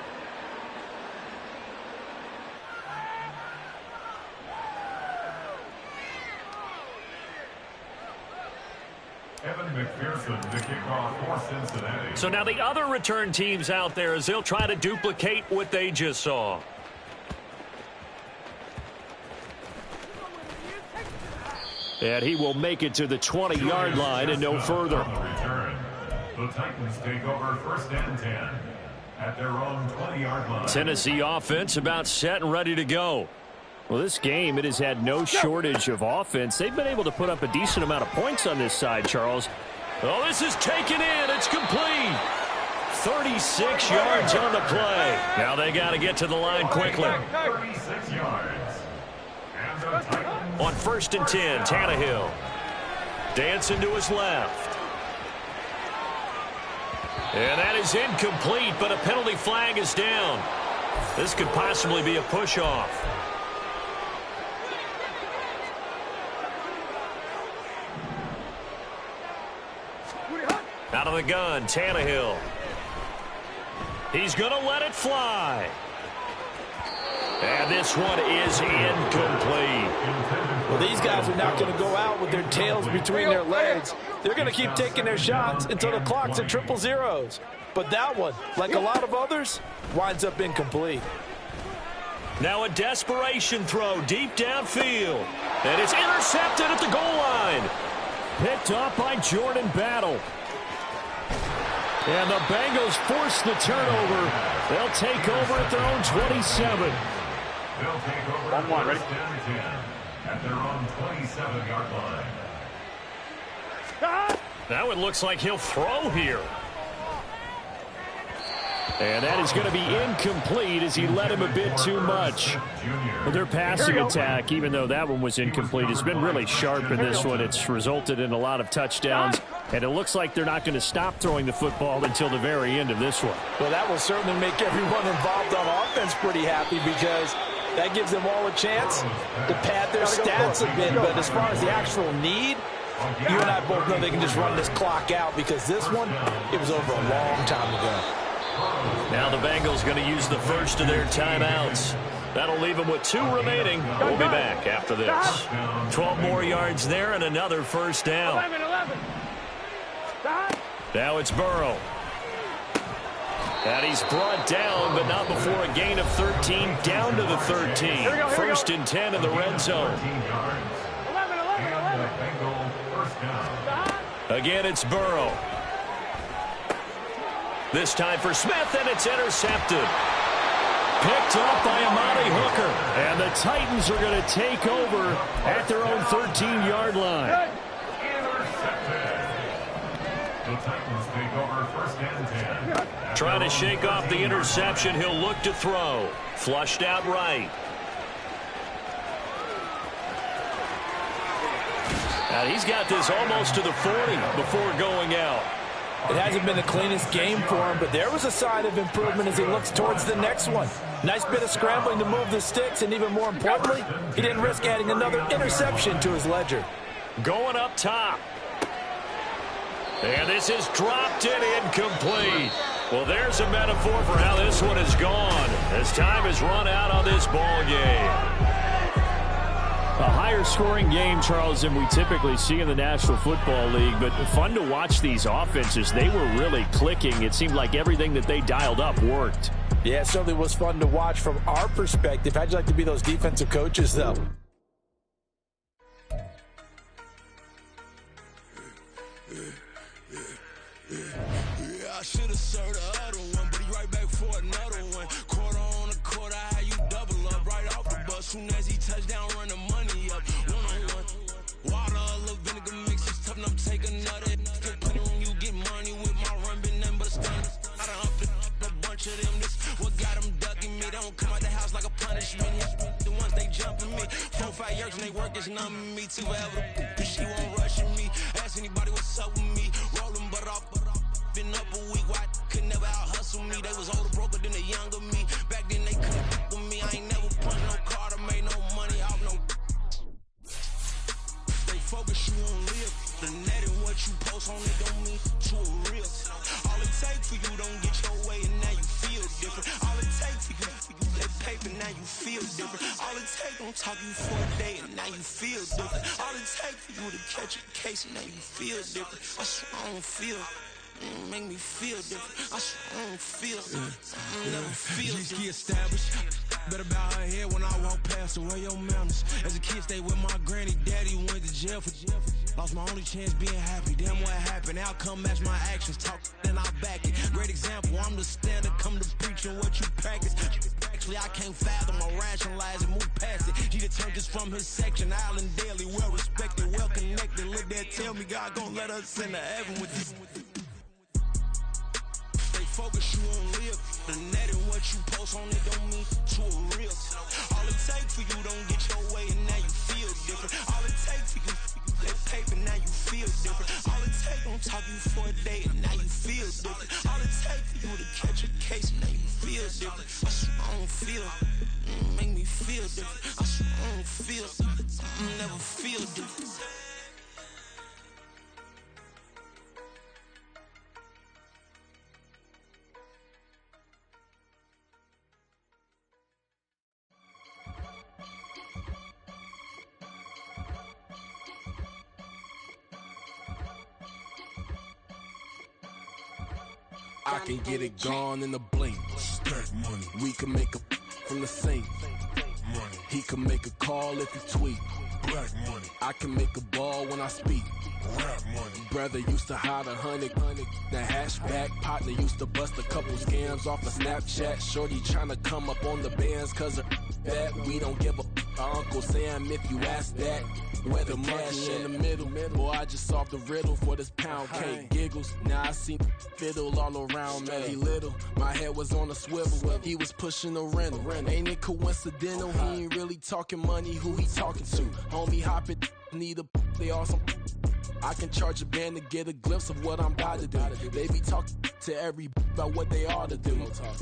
Evan McPherson, the kickoff for Cincinnati. So now the other return teams out there as they'll try to duplicate what they just saw. And he will make it to the 20-yard line and no further. The Titans take over 1st and 10 at their own 20-yard line. Tennessee offense about set and ready to go. Well, this game, it has had no shortage of offense. They've been able to put up a decent amount of points on this side, Charles. Oh, this is taken in. It's complete. 36 yards on the play. Now they got to get to the line quickly. 36 yards. And the Titans on 1st and 10, Tannehill. Dancing to his left. And that is incomplete, but a penalty flag is down. This could possibly be a push-off. Out of the gun, Tannehill. He's going to let it fly. And this one is incomplete. Well, these guys are not going to go out with their tails between their legs. They're going to keep taking their shots until the clock's at 000. But that one, like a lot of others, winds up incomplete. Now a desperation throw deep downfield. And it's intercepted at the goal line. Picked off by Jordan Battle. And the Bengals force the turnover. They'll take over at their own 27. They'll take over 1-1, ready? at their own 27-yard line. Now it looks like he'll throw here. And that is going to be incomplete as he led him a bit too much. Well, their passing attack, even though that one was incomplete, has been really sharp in this one. It's resulted in a lot of touchdowns, and it looks like they're not going to stop throwing the football until the very end of this one. Well, that will certainly make everyone involved on offense pretty happy because that gives them all a chance to pad their stats a bit. But as far as the actual need, you and I both know they can just run this clock out because this one, it was over a long time ago. Now the Bengals going to use the first of their timeouts. That'll leave them with 2 remaining. We'll be back after this. 12 more yards there and another first down. 11. Now it's Burrow. And he's brought down, but not before a gain of 13, down to the 13. First and 10 in the red zone. 11. Again, it's Burrow. This time for Smith, and it's intercepted. Picked up by Amani Hooker. And the Titans are going to take over at their own 13-yard line. The Titans take over first and 10. Trying to shake off the interception. He'll look to throw. Flushed out right. And he's got this almost to the 40 before going out. It hasn't been the cleanest game for him, but there was a sign of improvement as he looks towards the next one. Nice bit of scrambling to move the sticks, and even more importantly, he didn't risk adding another interception to his ledger. Going up top. And this is dropped and incomplete. Well, there's a metaphor for how this one is gone as time has run out on this ball game. A higher-scoring game, Charles, than we typically see in the National Football League, but fun to watch these offenses. They were really clicking. It seemed like everything that they dialed up worked. Yeah, it certainly was fun to watch from our perspective. How'd you like to be those defensive coaches, though? I should have served the other one, but he right back for another one. Quarter on a quarter, how you double up right off the bus. Soon as he touch down, run the money up. One-on-one. Water, a little vinegar mix, it's tough enough to take another. Still plenty when you get money with my run, been nothing but a stand. I done upped a bunch of them. This what got them ducking me. They don't come out the house like a punishment. The ones they jumping me. 4 or 5 years and they work is numbing me. Too forever, she won't rush me. Ask anybody what's up with me. Rolling butt off. Been up a week, why could never out hustle me? They was older, broker than the younger me. Back then they couldn't fuck with me. I ain't never punched no card or made no money off no. They focus you on live. The net and what you post on it don't mean to a real. All it takes for you don't get your way and now you feel different. All it takes for you that paper now you feel different. All it takes don't talk you for a day and now you feel different. All it takes for you to catch a case and now you feel different. I swear I don't feel. Make me feel different. I swear I don't feel. I never feel different. Get established. Better bow her head when I walk past her. Where your manners? As a kid, stayed with my granny. Daddy went to jail for jail. Lost my only chance being happy. Damn, what happened? Outcome match my actions. Talk, then I back it. Great example. I'm the standard. Come to preaching what you practice. Actually, I can't fathom or rationalize and move past it. He turned this from his section. Island daily, well respected, well connected. Look there, tell me God gon' let us into heaven with this. Focus you on live. The net and what you post on it don't mean to a real. All it takes for you don't get your way and now you feel different. All it takes for you that paper now you feel different. All it takes don't talk you for a day and now you feel different. All it takes for you to catch a case and now you feel different. I swear I don't feel. Make me feel different. I swear I don't feel. I never feel different. I can get it gone in a blink. Stack money. We can make a from the sink. Money. He can make a call if he tweet. Black money. I can make a ball when I speak. Rap money. Brother used to hide 100. The hashback partner used to bust a couple scams off of Snapchat. Shorty tryna come up on the bands cause of that. We don't give a Uncle Sam, if you ask that. Where the cash in the middle, boy, I just solved the riddle for this pound cake. Giggles, now I see fiddle all around me. He little, my head was on a swivel. He was pushing a rental. Ain't it coincidental? He ain't really talking money. Who he talking to? Homie hopping, need a they awesome. I can charge a band to get a glimpse of what I'm about to do. They be talking to every about what they ought to do.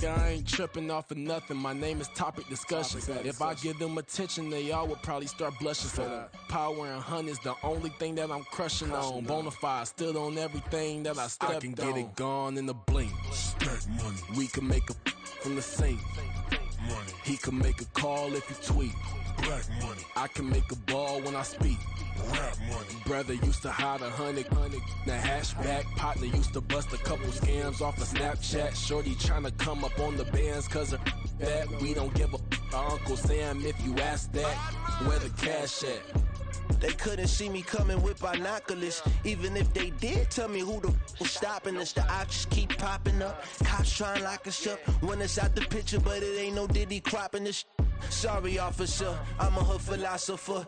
I ain't tripping off of nothing. My name is Topic Discussion. If I give them attention, they all would probably start blushing. So power and hunt is the only thing that I'm crushing on. Bonafide, stood on everything that I stepped on. I can get it gone in a blink. Stack money. We can make a from the sink. Money. He can make a call if he tweet. Black money. I can make a ball when I speak. Rap money. Brother used to hide 100. The hashback partner used to bust a couple scams off of Snapchat. Shorty tryna come up on the bands cause of that. We don't give a Uncle Sam if you ask that. Where the cash at? They couldn't see me coming with binoculars. Even if they did, tell me who the was stopping us. The options keep popping up. Cops trying to lock us up when it's out the picture, but it ain't no Diddy cropping this. Sorry, officer, I'm a hood philosopher.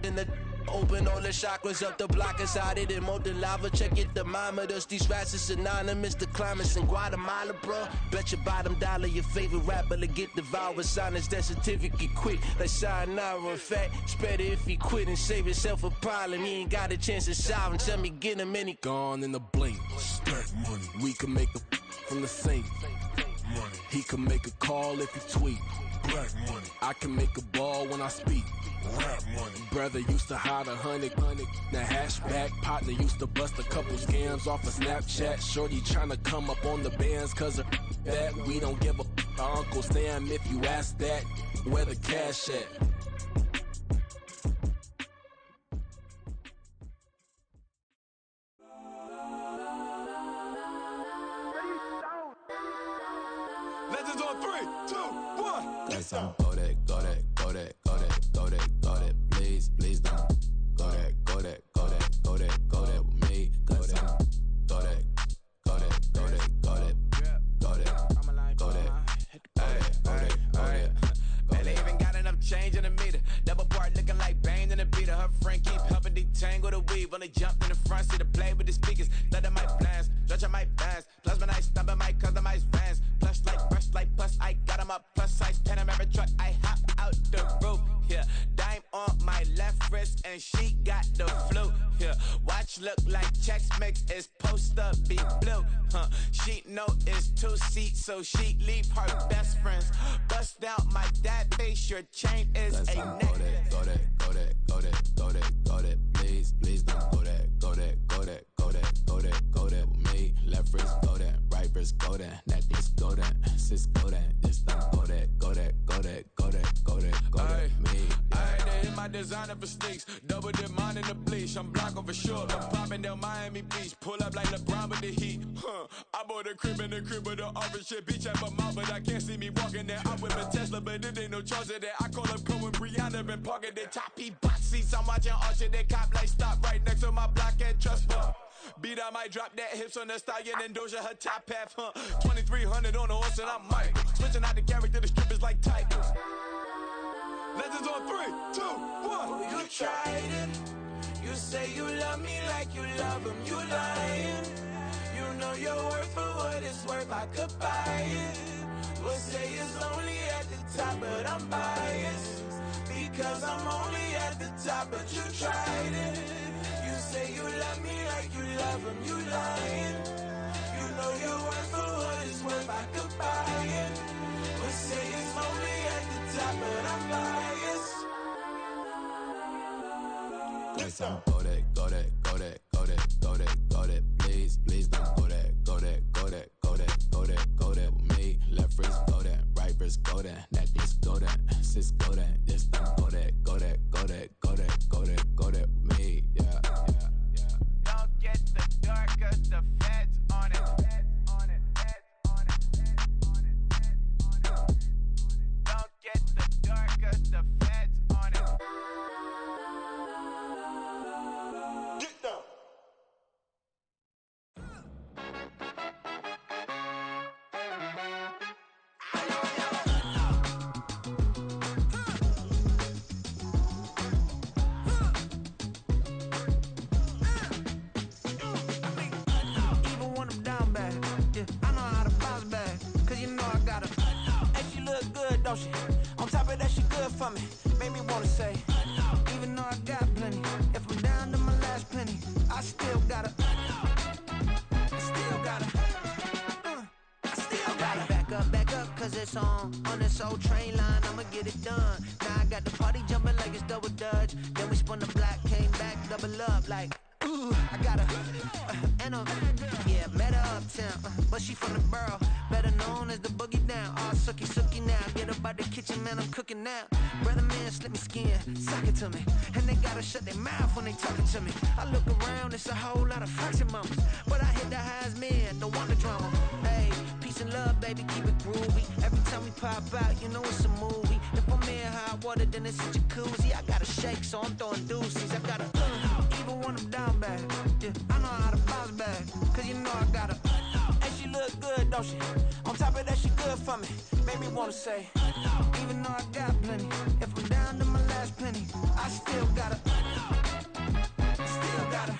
In the open all the chakras up the block inside it and molten lava. Check your thermometers. These rats is synonymous to climates in Guatemala, bruh. Bet your bottom dollar your favorite rapper to get devoured. Sign his death certificate quick. Like sayonara. In fact, it's better if he quit and save himself a problem. He ain't got a chance to solve him. Tell me get him any gone in the blink. Stack money. We can make a from the sink. Money. He can make a call if he tweet. Black money. I can make a ball when I speak. Rap money. Brother used to hide 100. The hashback partner used to bust a couple scams off of Snapchat. Shorty tryna come up on the bands cause of that. We don't give a Uncle Sam if you ask that. Where the cash at? Legends on 3, 2, 1. Got some go that, go that, go that, go that, go that, go that. Please, please don't go that, go that, go that, go that, go that with me. Got some go that, go that, go that, go that, go that, go that, go that. Man, they even got enough change in the meter. Double part looking like Bane in the beater. Her friend keep helping detangle the weave. Only jumped in the front seat to play with the speakers. Let them might blast, stretch my bands. Plus when I stop at my customized vans. Plush like brush like plus I got them up plus size Panamera truck. I hop out the roof. Yeah, dime on my left wrist and she got the flu. Yeah, watch look like checks mix is post up be blue. She know it's 2 seats so she leave her best friends. Bust out my dad face. Your chain is a necklace. Go that, go that, go that, go that, go that. Please, please don't go that, go that, go that, go that, go that, go that with me. Left wrist go that, right wrist go that, necklace go that, sis go that. Just don't go that, go that, go that, go that, go that, go that with me. I had to hit my designer for sneaks. Double dip mine in the bleach. I'm blocking for sure. I'm popping down Miami Beach. Pull up like LeBron with the heat. I bought a crib in the crib with the office shit. Beach at my mouth, but I can't see me walking there. I'm with a Tesla, but it ain't no charge of that. I call up Cohen, Brianna, been parking the top P box seats. I'm watching Archer, they cop like stop right next to my block and trust fund. Beat, I might drop that hips on the stallion and Doja her top half, 2300 on the horse and I'm Mike. Switching out the character, the strippers like Tigers. Legends on 3, 2, 1. You tried it. You say you love me like you love him. You lying. You know your worth for what it's worth. I could buy it. We'll say it's only at the top, but I'm biased because I'm only at the top. But you tried it. You say you love me like you love him. You lying. You know your worth for what it's worth. I could buy it. We'll say it's only at the top, but I'm biased. Got some go that, go that, go that, go that, go that, go that. Please, please don't go that, go that, go that, go that, go that, go that with me. Left wrist go that, right wrist go that, necklace go that, sis go that. Just don't go that, go that, go that, go that, go that, go that with me. Yeah, yeah, yeah. Don't get the dark cause the feds on it. Don't get the dark cause the feds on it. me, made me wanna say, even though I got plenty, if I'm down to my last penny, I still gotta back up, cause it's on this old train line, I'ma get it done. Now I got the party jumping like it's double dutch. Then we spun the block, came back, double up like, ooh, I got a, and a, yeah, met her uptown, but she from the borough, better known as the boogie down. All sookie now, get up out the kitchen, man, I'm cooking now. Brother man, slip me skin, suck it to me, and they gotta shut their mouth when they talking to me. I look around, it's a whole lot of fraction mamas, but I hit the highs, man, don't want the drama. Hey, peace and love, baby, keep it groovy. Every time we pop out, you know it's a movie. If I'm in hot water, then it's a jacuzzi. I gotta shake, so I'm throwing deuces. I gotta, even when I'm down bad, yeah, I know how to bounce back, cause you know I gotta, and she look good, don't she? On top of that, she good for me, made me wanna say, even though I got plenty, if I'm down to my last penny, I still gotta, still gotta.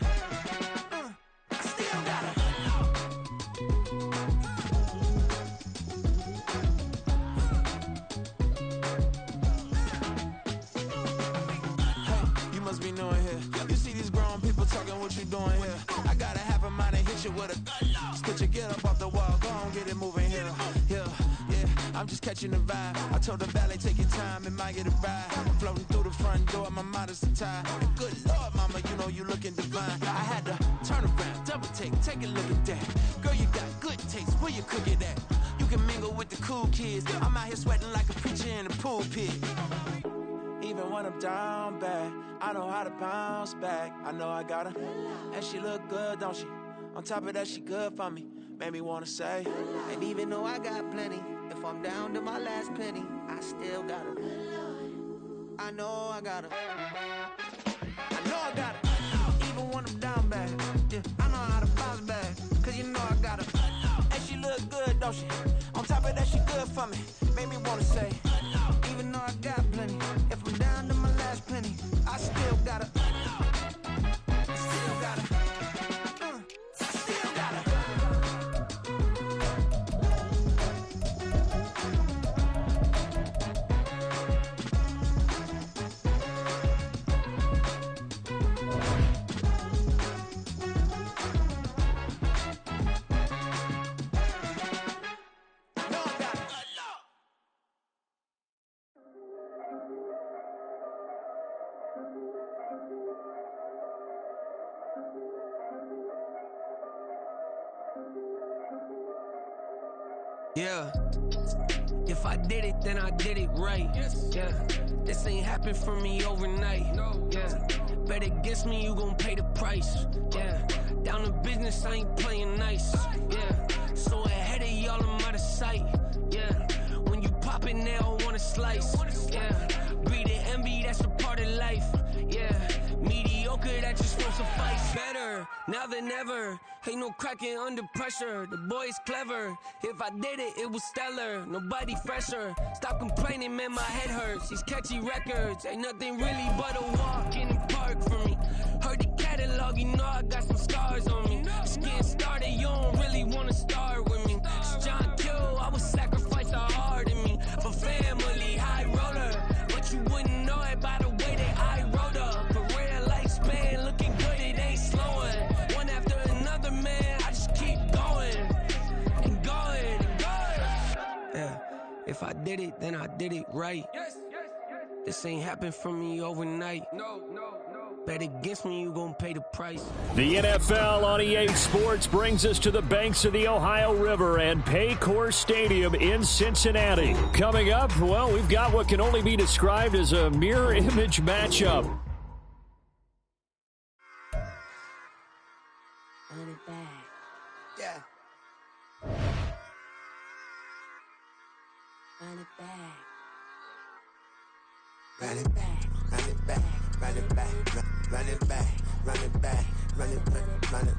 Talking what you doing here. I got a half a mind to hit you with a stitch you, get up off the wall, go on, get it moving here. Yeah, I'm just catching the vibe. I told the valet, take your time, it might get a ride. Floating through the front door, my mind is a tie. And good Lord, mama, you know you looking divine. I had to turn around, double take a look at that. Girl, you got good taste, where you cook it at? You can mingle with the cool kids. I'm out here sweating like a preacher in a pulpit. Even when I'm down bad, I know how to bounce back. I know I got her, and she look good, don't she? On top of that, she good for me, made me wanna say. And even though I got plenty, if I'm down to my last penny, I still got her. I know I got her. I know I got her. Even when I'm down bad, yeah, I know how to bounce back, cause you know I got her. And she look good, don't she? On top of that, she good for me, made me wanna say, even though I got plenty, if I'm down to my last penny, I still gotta, still gotta, still gotta. Yeah, if I did it, then I did it right. Yeah, this ain't happened for me overnight. Yeah, bet against me, you gon' pay the price. Yeah, down to business, I ain't playing nice. Yeah, so ahead of y'all, I'm out of sight. Yeah, when you pop it, they don't wanna slice. Yeah, breathe and envy, that's a part of life. Yeah, mediocre, that just won't suffice. Better now than ever. Ain't no cracking under pressure. The boy's clever. If I did it, it was stellar. Nobody fresher. Stop complaining, man, my head hurts. These catchy records ain't nothing really but a walk in the park for me. Heard the catalog, you know I got some scars on me. Just getting started, you don't really wanna start with me. It's John Kill, I would sacrifice a heart in me for family, high roller. But you wouldn't know it by the way that I wrote up. A real lifespan, looking good, it ain't slowing. One after another, man, I just keep going and going and going. Yeah, if I did it, then I did it right. This ain't happened for me overnight. No. Bet against me, you gon' pay the price. The NFL on EA Sports brings us to the banks of the Ohio River and Paycor Stadium in Cincinnati. Coming up, well, we've got what can only be described as a mirror image matchup. Run it back. Yeah. Run it back. Run it back. Run it back. Run it back. Run it back. Run it back. Run it back.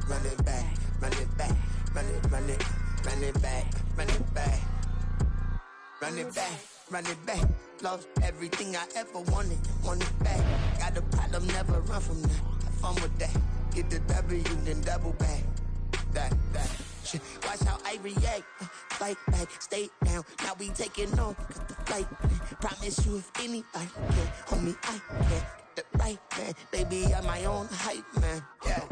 Run it back. Run it back. Run it back. Run it back. Run it back. Run it back. Run it back. Lost everything I ever wanted. Want it back. Got a problem, never run from that. Have fun with that. Get the W, then double back. That. action. Watch how I react. Fight back, stay down. Now we taking on the fight. Promise you if anybody can, homie, I can. Get the right man, baby, I'm my own hype man. Yeah.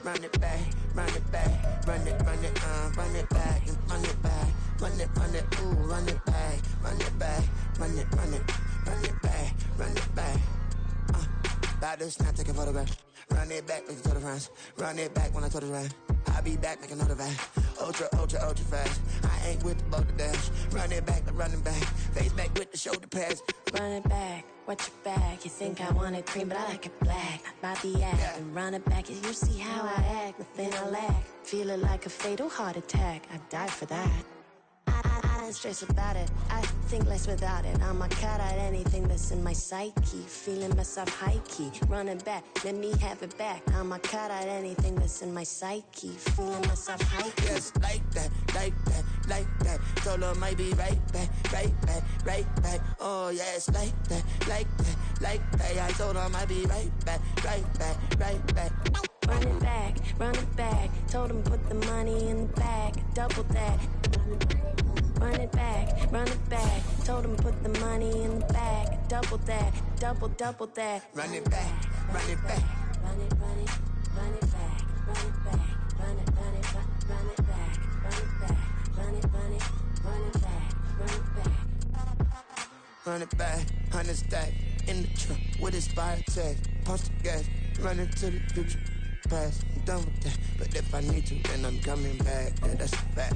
Run it back, run it back, run it back, run it back, run it back, ooh, run it back, run it back, run it back, run it back. About to snap, take a photograph. Run it back, make it to the friends. Run it back when I told it right. I'll be back, make another back. Ultra, ultra, ultra fast. I ain't with the boat to dash. Run it back, I'm running back. Face back with the shoulder pads. Run it back, watch your back. You think I want it cream, but I like it black. Bobby act Yeah. and run it back. You see how I act, nothing I lack. Feel it like a fatal heart attack. I'd die for that. I don't stress about it. I think less without it. I'ma cut out anything that's in my psyche. Feeling myself high key. Running back, let me have it back. I'ma cut out anything that's in my psyche. Feeling myself high key. Yes, like that, like that, like that. Told her might be right back, right back, right back. Oh yes, like that, like that, like that. I told her might be right back, right back, right back. Run it back, run it back. Told him put the money in the bag. Double that. Run it back, run it back. Told him put the money in the bag. Double that, double that. Run it back, run it back. Run it, run it, run it back, run it back, run it, run it, run it back, run it back, run it, run it, run it back, run it back. Run it back, 100 stack in the truck with his fire tag. Punch the gas, run into the future. Past, I'm done with that. But if I need to, then I'm coming back. Yeah, that's a fact.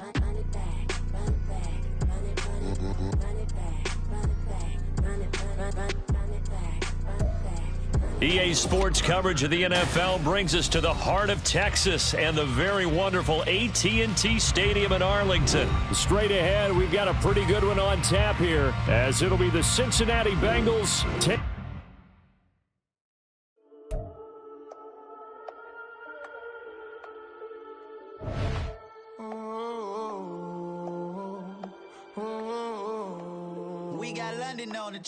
Run it back, run it back, run it, run it, run it back, run it back, run it, run it back, run it back. EA Sports coverage of the NFL brings us to the heart of Texas and the very wonderful AT&T Stadium in Arlington. Straight ahead, we've got a pretty good one on tap here, as it'll be the Cincinnati Bengals. We got London on the